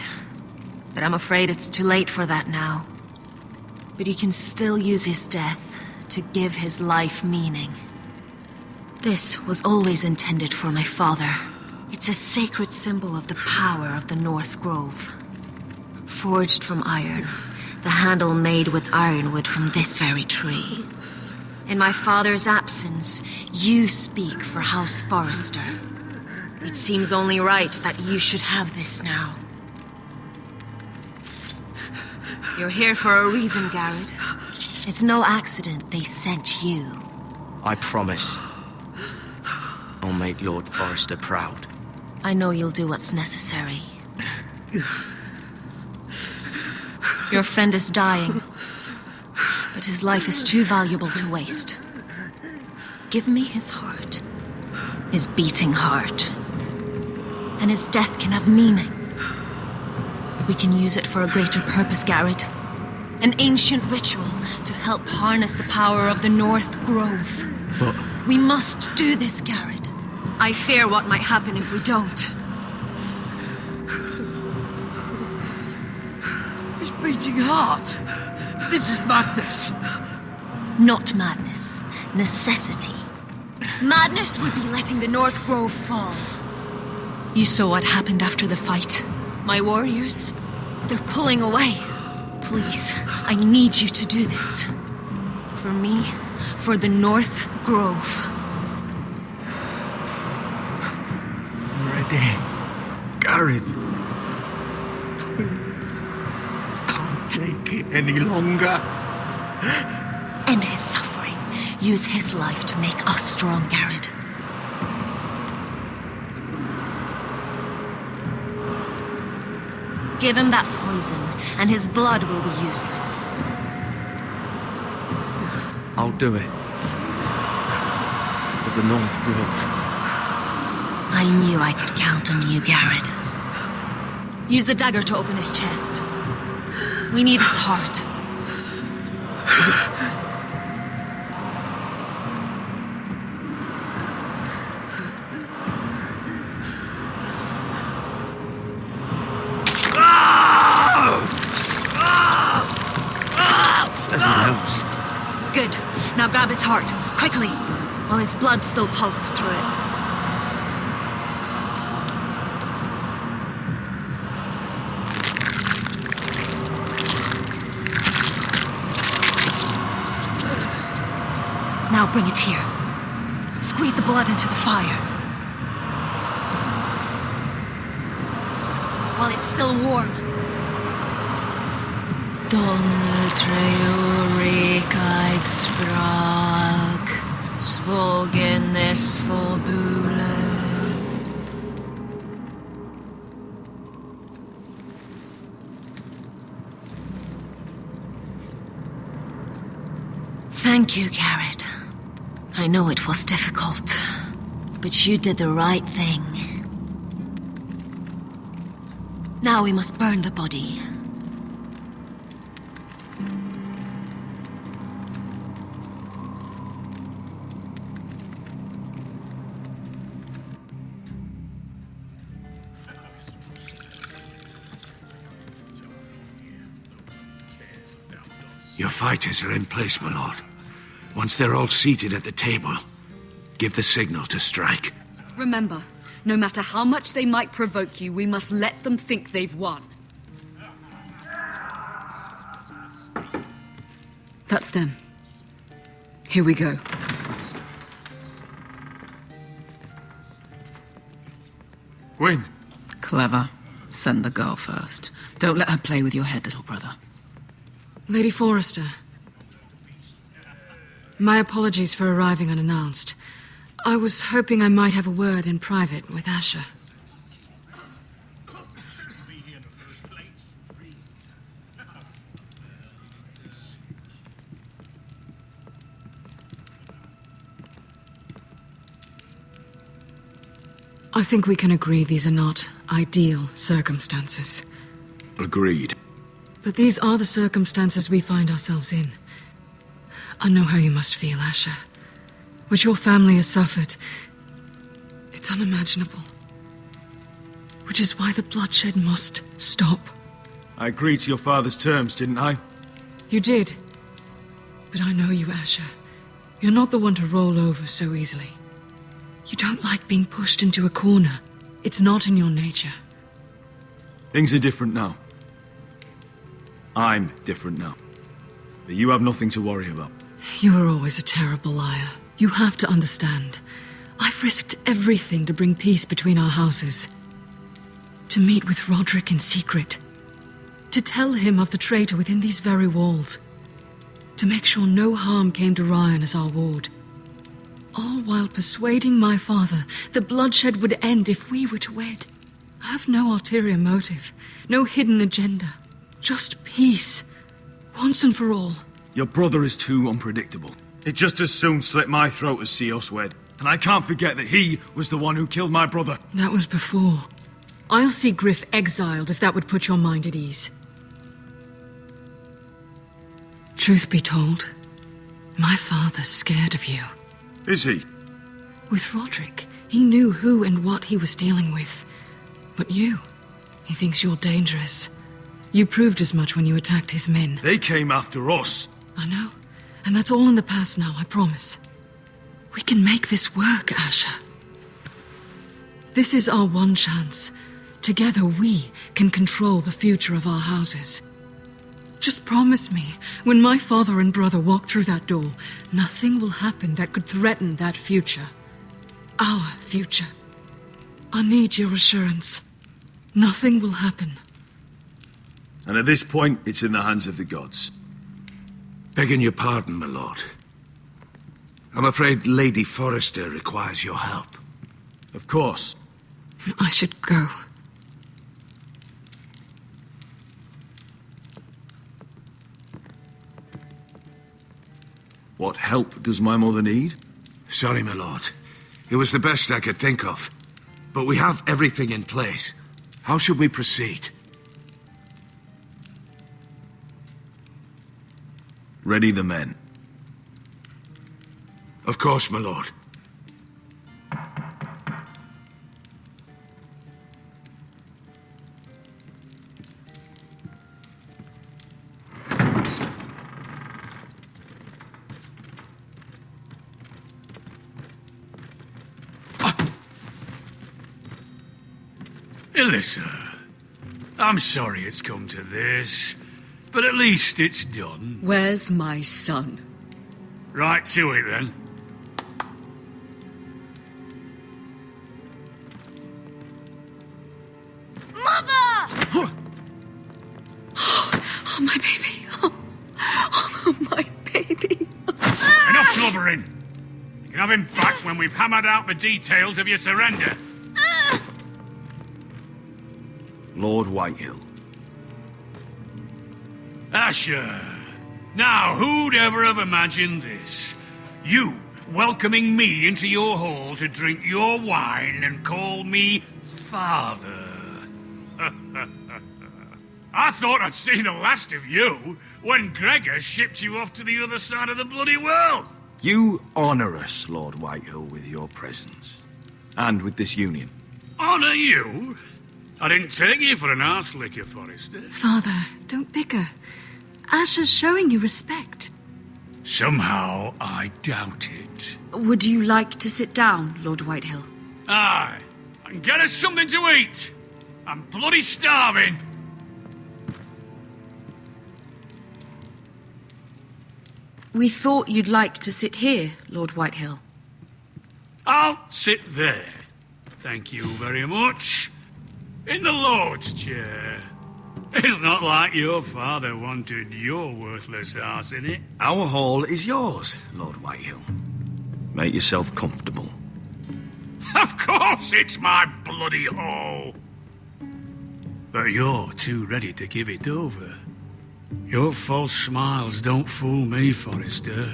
But I'm afraid it's too late for that now. But you can still use his death to give his life meaning. This was always intended for my father. It's a sacred symbol of the power of the North Grove. Forged from iron, the handle made with ironwood from this very tree. In my father's absence, you speak for House Forrester. It seems only right that you should have this now. You're here for a reason, Garrett. It's no accident they sent you. I promise. I'll make Lord Forrester proud. I know you'll do what's necessary. Your friend is dying, but his life is too valuable to waste. Give me his heart, his beating heart, and his death can have meaning. We can use it for a greater purpose, Garrett. An ancient ritual to help harness the power of the North Grove. But we must do this, Garrett. I fear what might happen if we don't. His beating heart. This is madness. Not madness. Necessity. Madness would be letting the North Grove fall. You saw what happened after the fight. My warriors, they're pulling away. Please, I need you to do this. For me, for the North Grove. I'm ready. Gareth. Can't take it any longer. End his suffering. Use his life to make us strong, Garrett. Give him that poison, and his blood will be useless. I'll do it. For the North Grove. I knew I could count on you, Garrett. Use the dagger to open his chest. We need his heart. Good. Now grab his heart, quickly, while his blood still pulses through it. Now bring it here. Squeeze the blood into the fire. While it's still warm. Donne treurig sprag, svogenes forbule. Thank you, Garrett. I know it was difficult, but you did the right thing. Now we must burn the body. Your fighters are in place, my lord. Once they're all seated at the table, give the signal to strike. Remember, no matter how much they might provoke you, we must let them think they've won. That's them. Here we go. Gwyn. Clever. Send the girl first. Don't let her play with your head, little brother. Lady Forrester. My apologies for arriving unannounced. I was hoping I might have a word in private with Asher. I think we can agree these are not ideal circumstances. Agreed. But these are the circumstances we find ourselves in. I know how you must feel, Asher. What your family has suffered, it's unimaginable. Which is why the bloodshed must stop. I agreed to your father's terms, didn't I? You did. But I know you, Asher. You're not the one to roll over so easily. You don't like being pushed into a corner. It's not in your nature. Things are different now. I'm different now. But you have nothing to worry about. You were always a terrible liar. You have to understand. I've risked everything to bring peace between our houses. To meet with Roderick in secret. To tell him of the traitor within these very walls. To make sure no harm came to Ryan as our ward. All while persuading my father that bloodshed would end if we were to wed. I have no ulterior motive. No hidden agenda. Just peace. Once and for all. Your brother is too unpredictable. He'd just as soon slit my throat as see us wed. And I can't forget that he was the one who killed my brother. That was before. I'll see Griff exiled if that would put your mind at ease. Truth be told, my father's scared of you. Is he? With Roderick, he knew who and what he was dealing with. But you, he thinks you're dangerous. You proved as much when you attacked his men. They came after us. I know. And that's all in the past now, I promise. We can make this work, Asher. This is our one chance. Together we can control the future of our houses. Just promise me, when my father and brother walk through that door, nothing will happen that could threaten that future. Our future. I need your assurance. Nothing will happen. And at this point, it's in the hands of the gods. Begging your pardon, my lord. I'm afraid Lady Forrester requires your help. Of course. I should go. What help does my mother need? Sorry, my lord. It was the best I could think of. But we have everything in place. How should we proceed? Ready the men. Of course, my lord. Alyssa, I'm sorry it's come to this, but at least it's done. Where's my son? Right to it, then. Mother! Oh, my baby. Oh, my baby. Enough blubbering! You can have him back when we've hammered out the details of your surrender. Lord Whitehill. Asher. Now, who'd ever have imagined this? You welcoming me into your hall to drink your wine and call me father. I thought I'd seen the last of you when Gregor shipped you off to the other side of the bloody world. You honor us, Lord Whitehill, with your presence. And with this union. Honor you? I didn't take you for an arse-licker, Forrester. Father, don't bicker. Asher's showing you respect. Somehow I doubt it. Would you like to sit down, Lord Whitehill? Aye, and get us something to eat. I'm bloody starving. We thought you'd like to sit here, Lord Whitehill. I'll sit there. Thank you very much. In the Lord's chair. It's not like your father wanted your worthless arse in it. Our hall is yours, Lord Whitehill. Make yourself comfortable. Of course it's my bloody hall. But you're too ready to give it over. Your false smiles don't fool me, Forrester.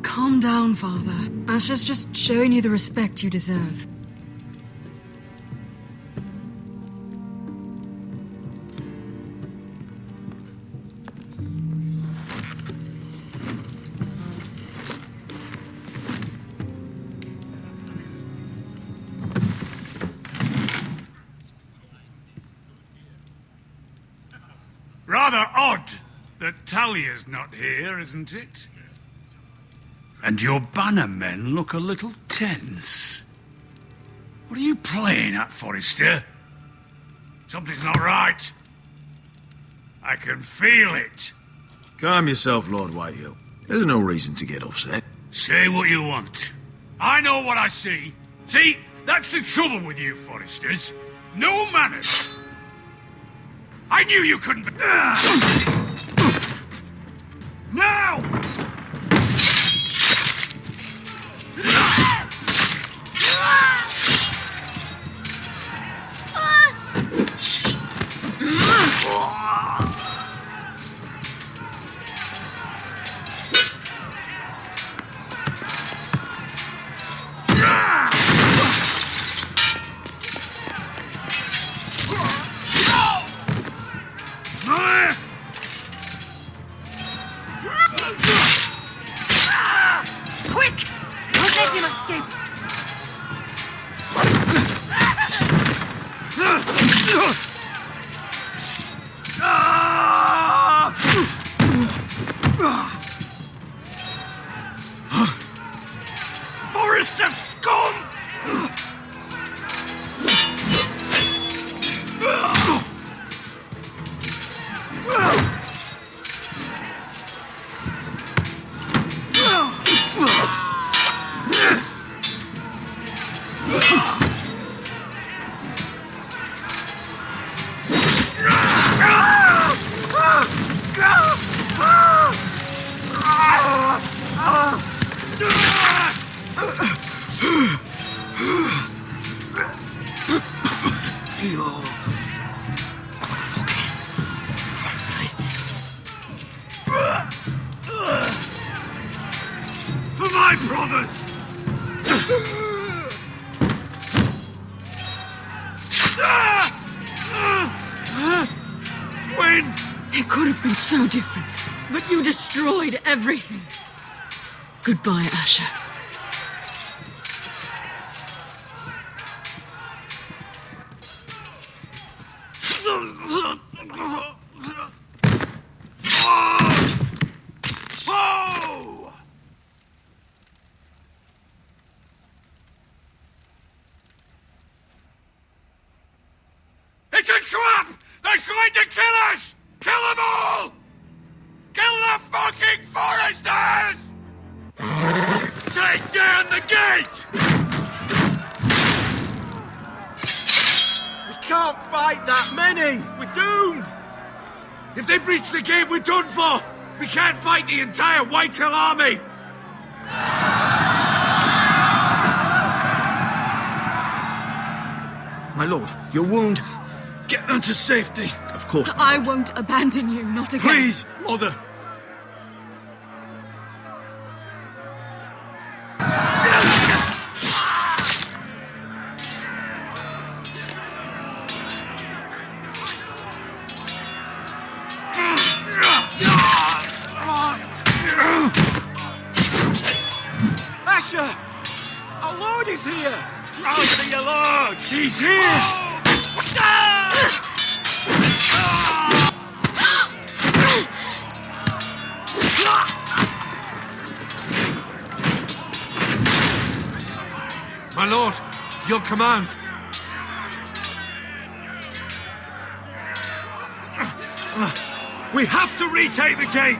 Calm down, Father. Asher's just showing you the respect you deserve. Rather odd that Talia's not here, isn't it? And your banner men look a little tense. What are you playing at, Forrester? Something's not right. I can feel it. Calm yourself, Lord Whitehill. There's no reason to get upset. Say what you want. I know what I see. See, that's the trouble with you, Forresters. No manners. I knew you couldn't be... Now! Quick! Don't let him escape! Forrester scum! brothers! When? It could have been so different, but you destroyed everything. Goodbye, Asher. Whoa! It's a trap! They're trying to kill us! Kill them all! Kill the fucking foresters! Take down the gate! We can't fight that many! We're doomed! If they breach the gate, we're done for! We can't fight the entire Whitetail army! My lord, your wound. Get them to safety. Of course. I won't abandon you, not again. Please, Mother. Asher! Our lord is here! Rally to your lord! He's here! My lord, your command. We have to retake the gate!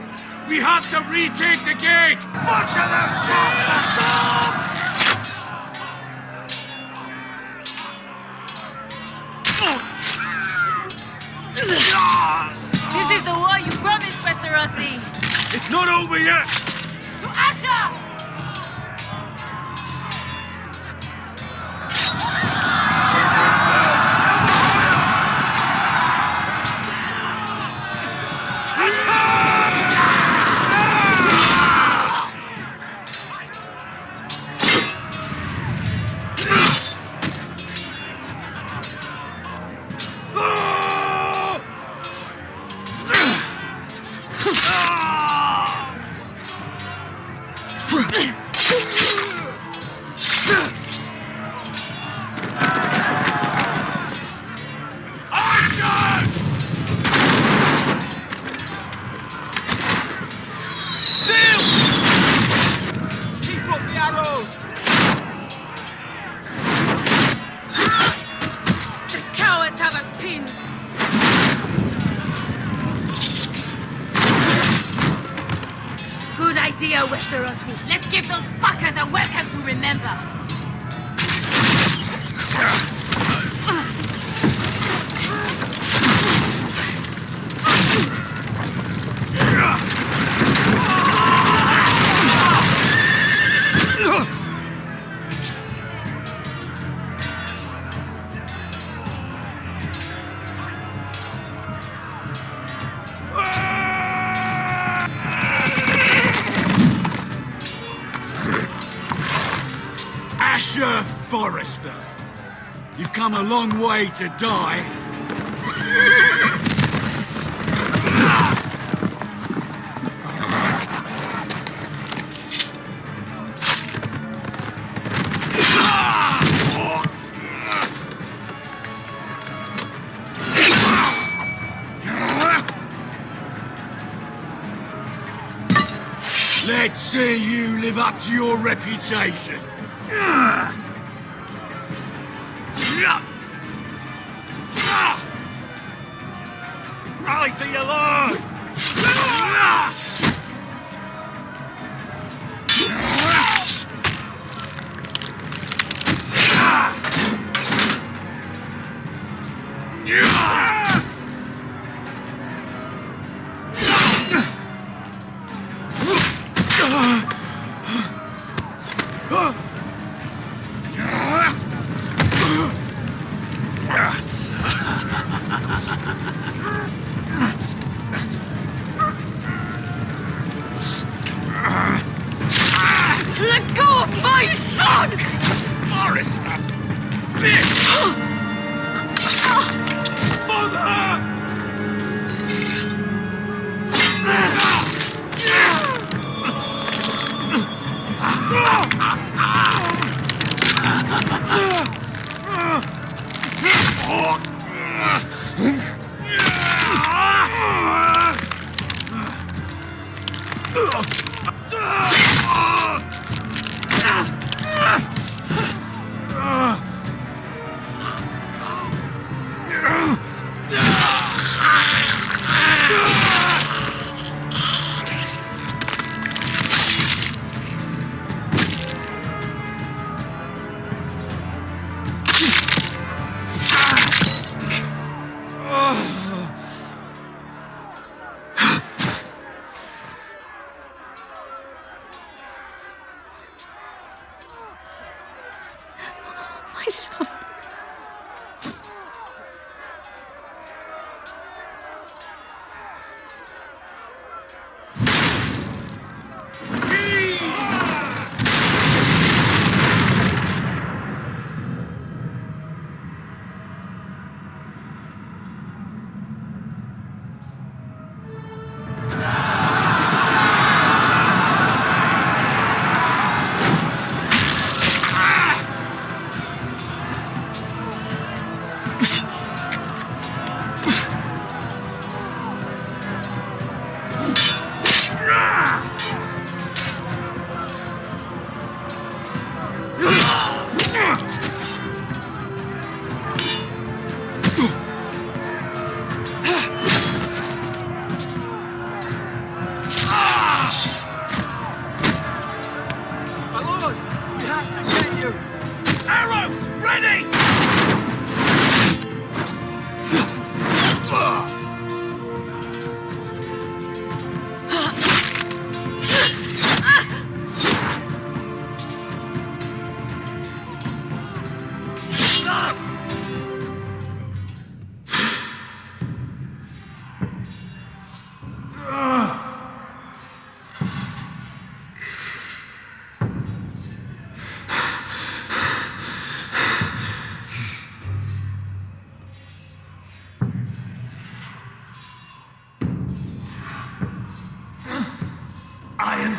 We have to retake the gate! Bunch of those bastards! This is the war you promised, Westerosi! It's not over yet! To Asher! Westerosi. Let's give those fuckers a welcome to remember. Asher Forrester, you've come a long way to die. Let's see you live up to your reputation. Rally to your lord! Let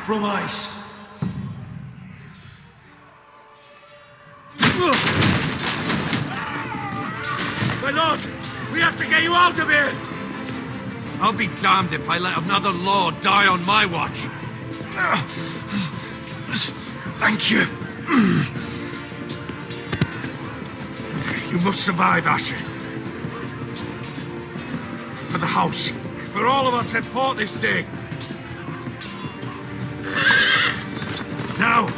from ice. My lord, we have to get you out of here! I'll be damned if I let another lord die on my watch. Thank you. You must survive, Asher. For the house. For all of us that fought this day. Now!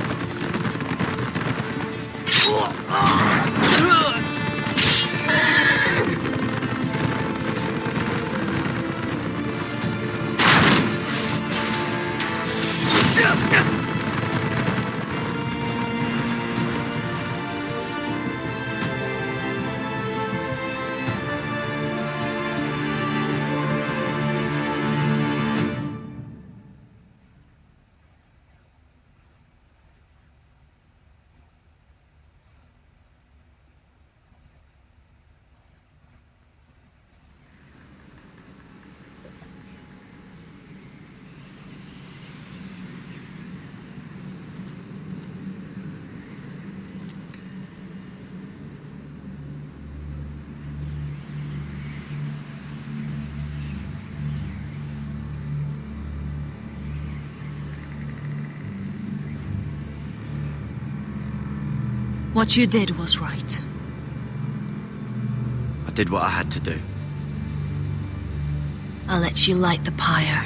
What you did was right. I did what I had to do. I'll let you light the pyre.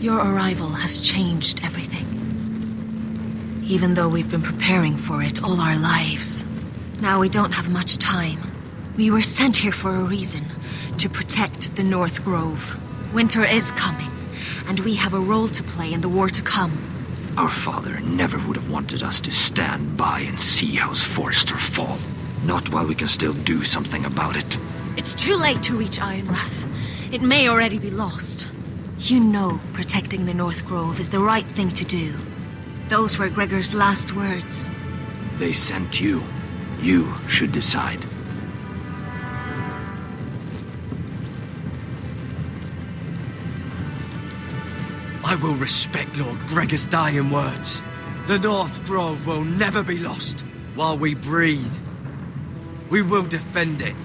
Your arrival has changed everything. Even though we've been preparing for it all our lives. Now we don't have much time. We were sent here for a reason. To protect the North Grove. Winter is coming, and we have a role to play in the war to come. Our father never would have wanted us to stand by and see House Forrester fall. Not while we can still do something about it. It's too late to reach Ironrath. It may already be lost. You know protecting the North Grove is the right thing to do. Those were Gregor's last words. They sent you. You should decide. I will respect Lord Gregor's dying words. The North Grove will never be lost while we breathe. We will defend it.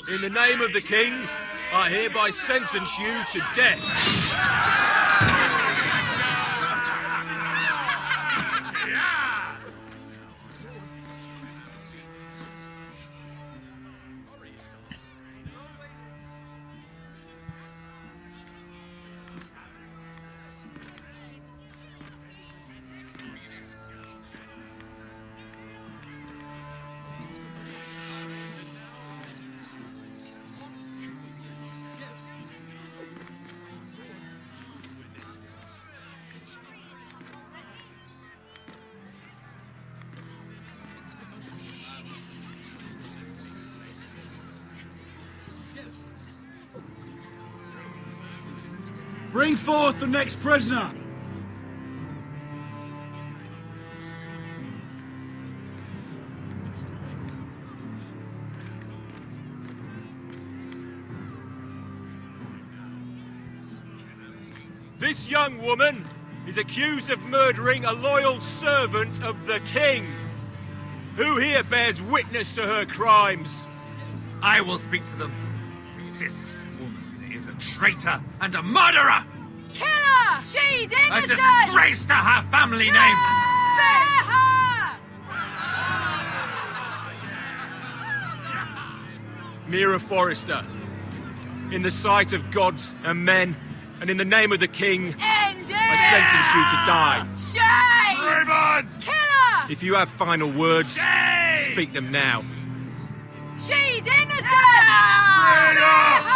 In the name of the king, I hereby sentence you to death. Bring forth the next prisoner! This young woman is accused of murdering a loyal servant of the king. Who here bears witness to her crimes? I will speak to them. This woman is a traitor and a murderer! Kill her! She's A innocent! disgrace to her family name! Spare her! Mira Forrester, in the sight of gods and men, and in the name of the king, End it! I sentence you to die. If you have final words, speak them now. She's innocent! Free her!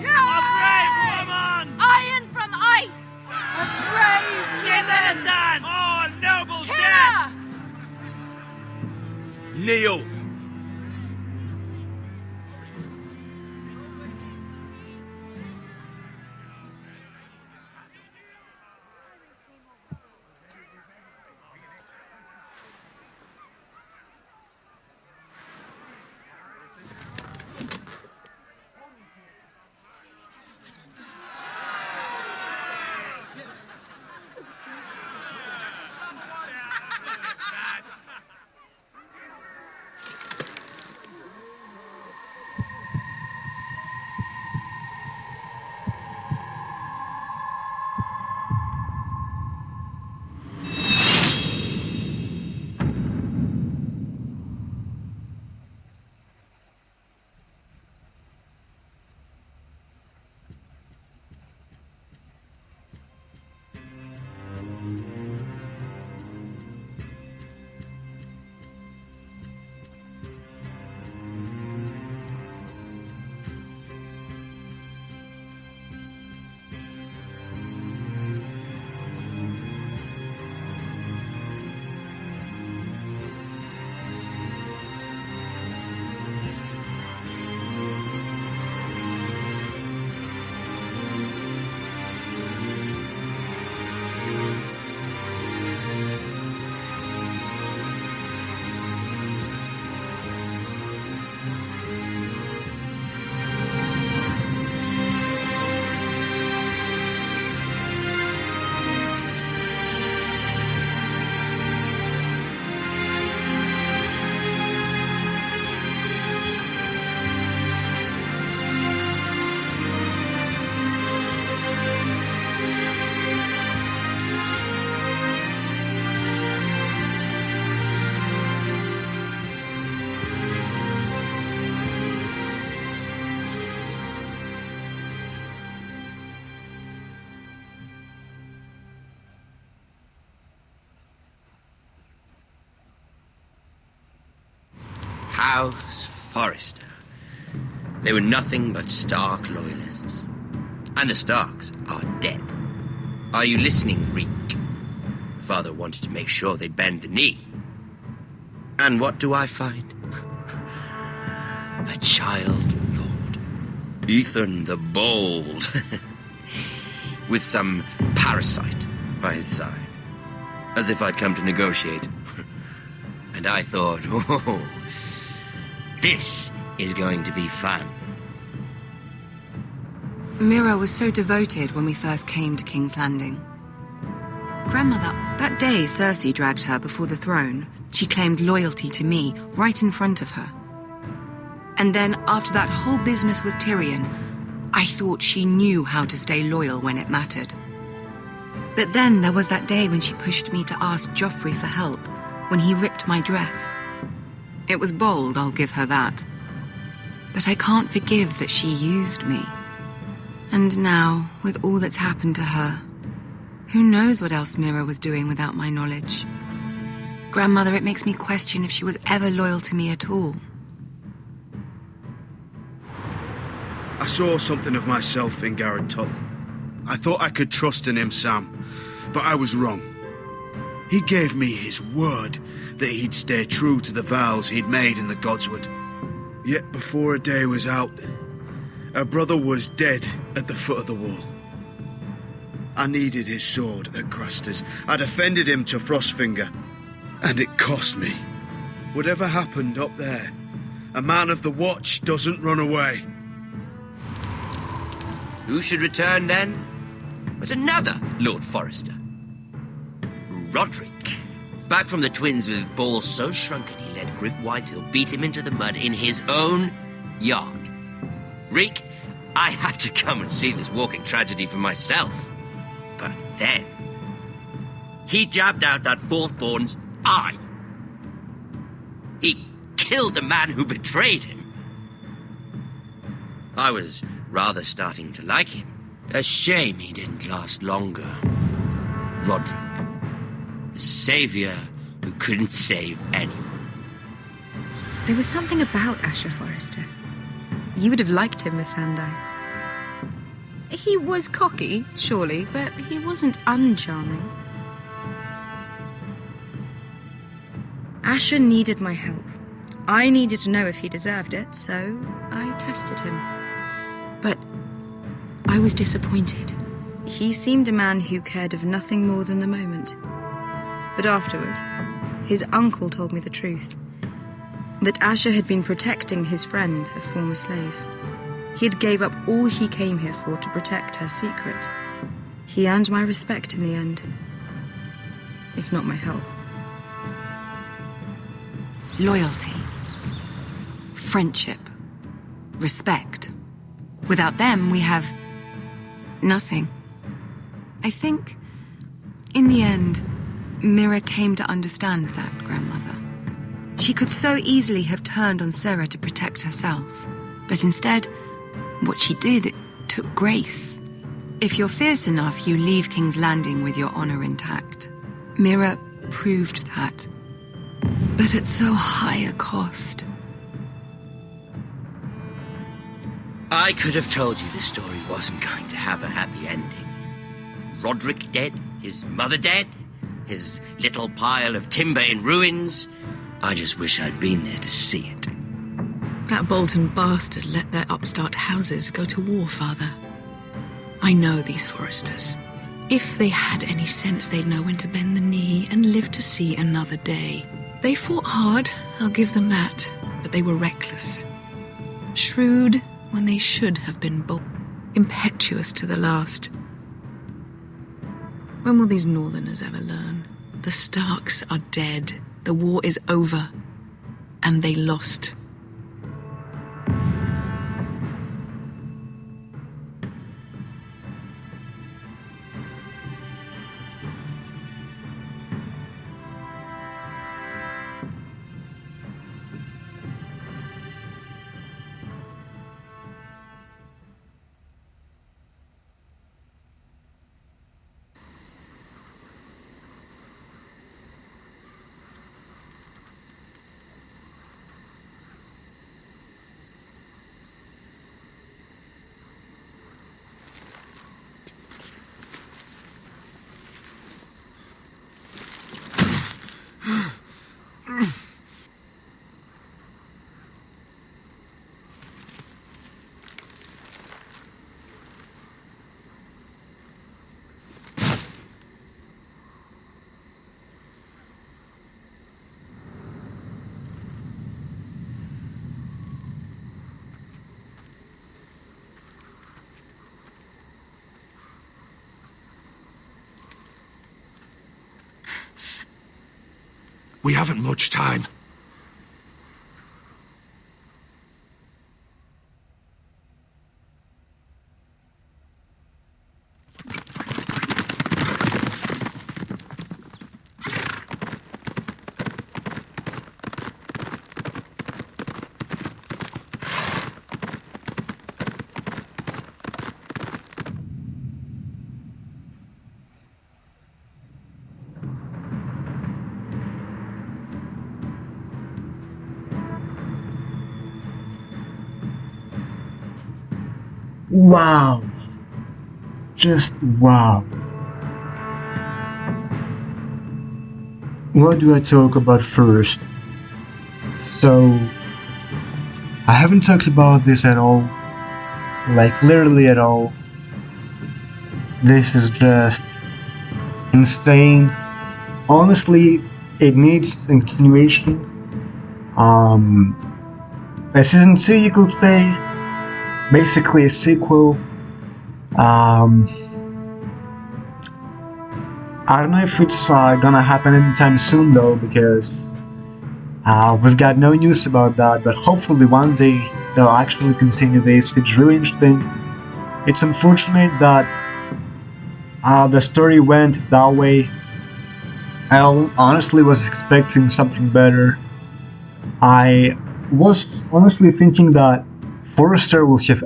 A brave woman! Iron from ice! A brave innocent! Oh, a noble Kill death! her! Kneel. House Forrester. They were nothing but Stark loyalists. And the Starks are dead. Are you listening, Reek? Father wanted to make sure they'd bend the knee. And what do I find? A child lord. Ethan the Bold. With some parasite by his side. As if I'd come to negotiate. And I thought, oh, this is going to be fun. Mira was so devoted when we first came to King's Landing. Grandmother, that day Cersei dragged her before the throne, she claimed loyalty to me right in front of her. And then, after that whole business with Tyrion, I thought she knew how to stay loyal when it mattered. But then there was that day when she pushed me to ask Joffrey for help, when he ripped my dress. It was bold, I'll give her that. But I can't forgive that she used me. And now, with all that's happened to her, who knows what else Mira was doing without my knowledge? Grandmother, it makes me question if she was ever loyal to me at all. I saw something of myself in Garrett Tull. I thought I could trust in him, Sam, but I was wrong. He gave me his word that he'd stay true to the vows he'd made in the Godswood. Yet before a day was out, her brother was dead at the foot of the wall. I needed his sword at Craster's. I defended him to Frostfinger, and it cost me. Whatever happened up there, a man of the Watch doesn't run away. Who should return then? But another Lord Forrester. Roderick. Back from the Twins with balls so shrunken he let Griff Whitehill beat him into the mud in his own yard. Reek, I had to come and see this walking tragedy for myself. But then, he jabbed out that fourth-born's eye. He killed the man who betrayed him. I was rather starting to like him. A shame he didn't last longer. Roderick, the savior who couldn't save anyone. There was something about Asher Forrester. You would have liked him, Miss Sandai. He was cocky, surely, but he wasn't uncharming. Asher needed my help. I needed to know if he deserved it, so I tested him. But I was disappointed. He seemed a man who cared of nothing more than the moment. But afterward, his uncle told me the truth. That Asher had been protecting his friend, a former slave. He had gave up all he came here for to protect her secret. He earned my respect in the end, if not my help. Loyalty. Friendship. Respect. Without them, we have nothing. I think, in the end, Mira came to understand that, Grandmother. She could so easily have turned on Sarah to protect herself. But instead, what she did, it took grace. If you're fierce enough, you leave King's Landing with your honor intact. Mira proved that. But at so high a cost. I could have told you this story wasn't going to have a happy ending. Roderick dead, his mother dead, his little pile of timber in ruins. I just wish I'd been there to see it. That Bolton bastard let their upstart houses go to war, Father. I know these Forresters. If they had any sense, they'd know when to bend the knee and live to see another day. They fought hard, I'll give them that, but they were reckless. Shrewd when they should have been bold. Impetuous to the last. When will these Northerners ever learn? The Starks are dead. The war is over. And they lost. We haven't much time. Wow. Just wow. What do I talk about first? So, I haven't talked about this at all. Like, literally at all. This is just insane. Honestly, it needs a continuation. A season 2, you could say. Basically a sequel. I don't know if it's gonna happen anytime soon though, because we've got no news about that, but hopefully one day they'll actually continue this. It's really interesting. It's unfortunate that the story went that way. I honestly was expecting something better. I was honestly thinking that Forrester will have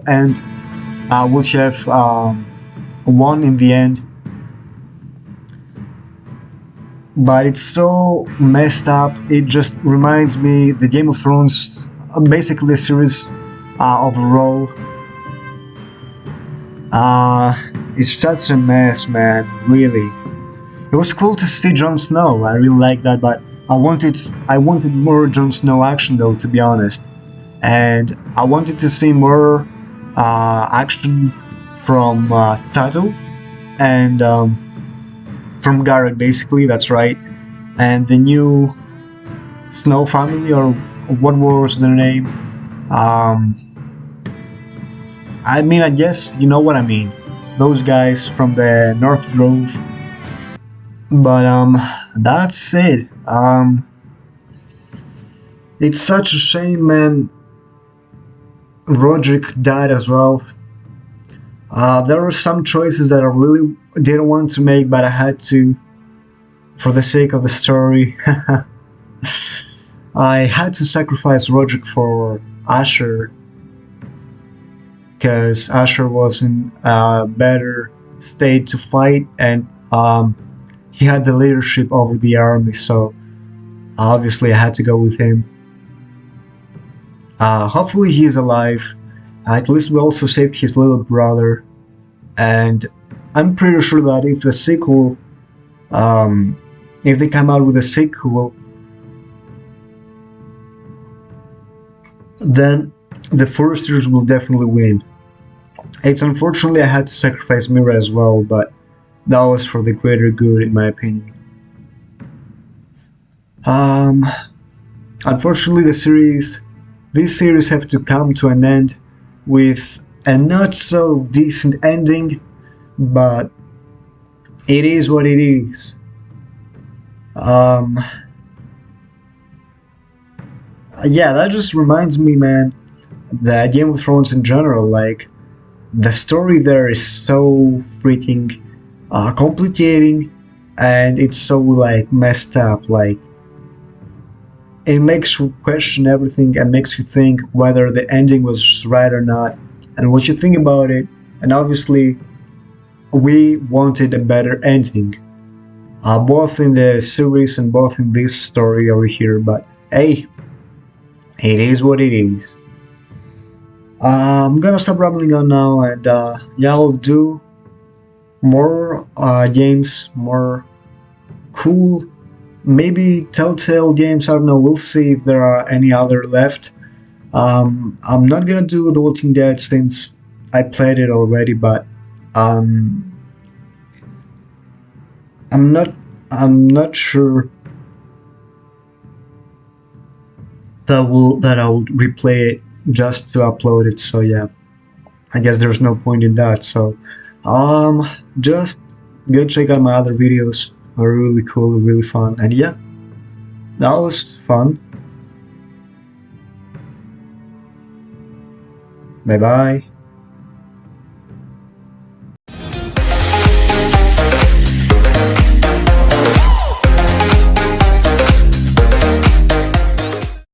won in the end. but it's so messed up. It just reminds me the Game of Thrones, basically the series overall. It's such a mess, man. Really, it was cool to see Jon Snow. I really like that, but I wanted more Jon Snow action, though, to be honest. And I wanted to see more action from Tuttle and from Garrett, basically. That's right, and the new Snow family, or what was their name? I mean, I guess you know what I mean. Those guys from the North Grove. But that's it. It's such a shame, man. Roderick died as well. There were some choices that I really didn't want to make, but I had to, for the sake of the story. I had to sacrifice Roderick for Asher, because Asher was in a better state to fight, and he had the leadership over the army, so obviously I had to go with him. Hopefully he's alive. At least we also saved his little brother, and I'm pretty sure that if the sequel, if they come out with a sequel, then the Foresters will definitely win. It's unfortunately I had to sacrifice Mira as well, but that was for the greater good, in my opinion. Unfortunately, this series have to come to an end with a not so decent ending, but it is what it is. Yeah, that just reminds me, man, that Game of Thrones in general, like, the story there is so freaking complicating, and it's so, like, messed up. Like, it makes you question everything and makes you think whether the ending was right or not, and what you think about it. And obviously, we wanted a better ending, both in the series and both in this story over here, but hey, it is what it is. I'm gonna stop rambling on now, and yeah, I'll do more games, more cool, maybe Telltale games. I don't know, we'll see if there are any other left. I'm not gonna do The Walking Dead since I played it already, but I'm not sure that I will replay it just to upload it. So yeah, I guess there's no point in that. So just go check out my other videos. They're really cool, really fun, and yeah, that was fun. Bye bye.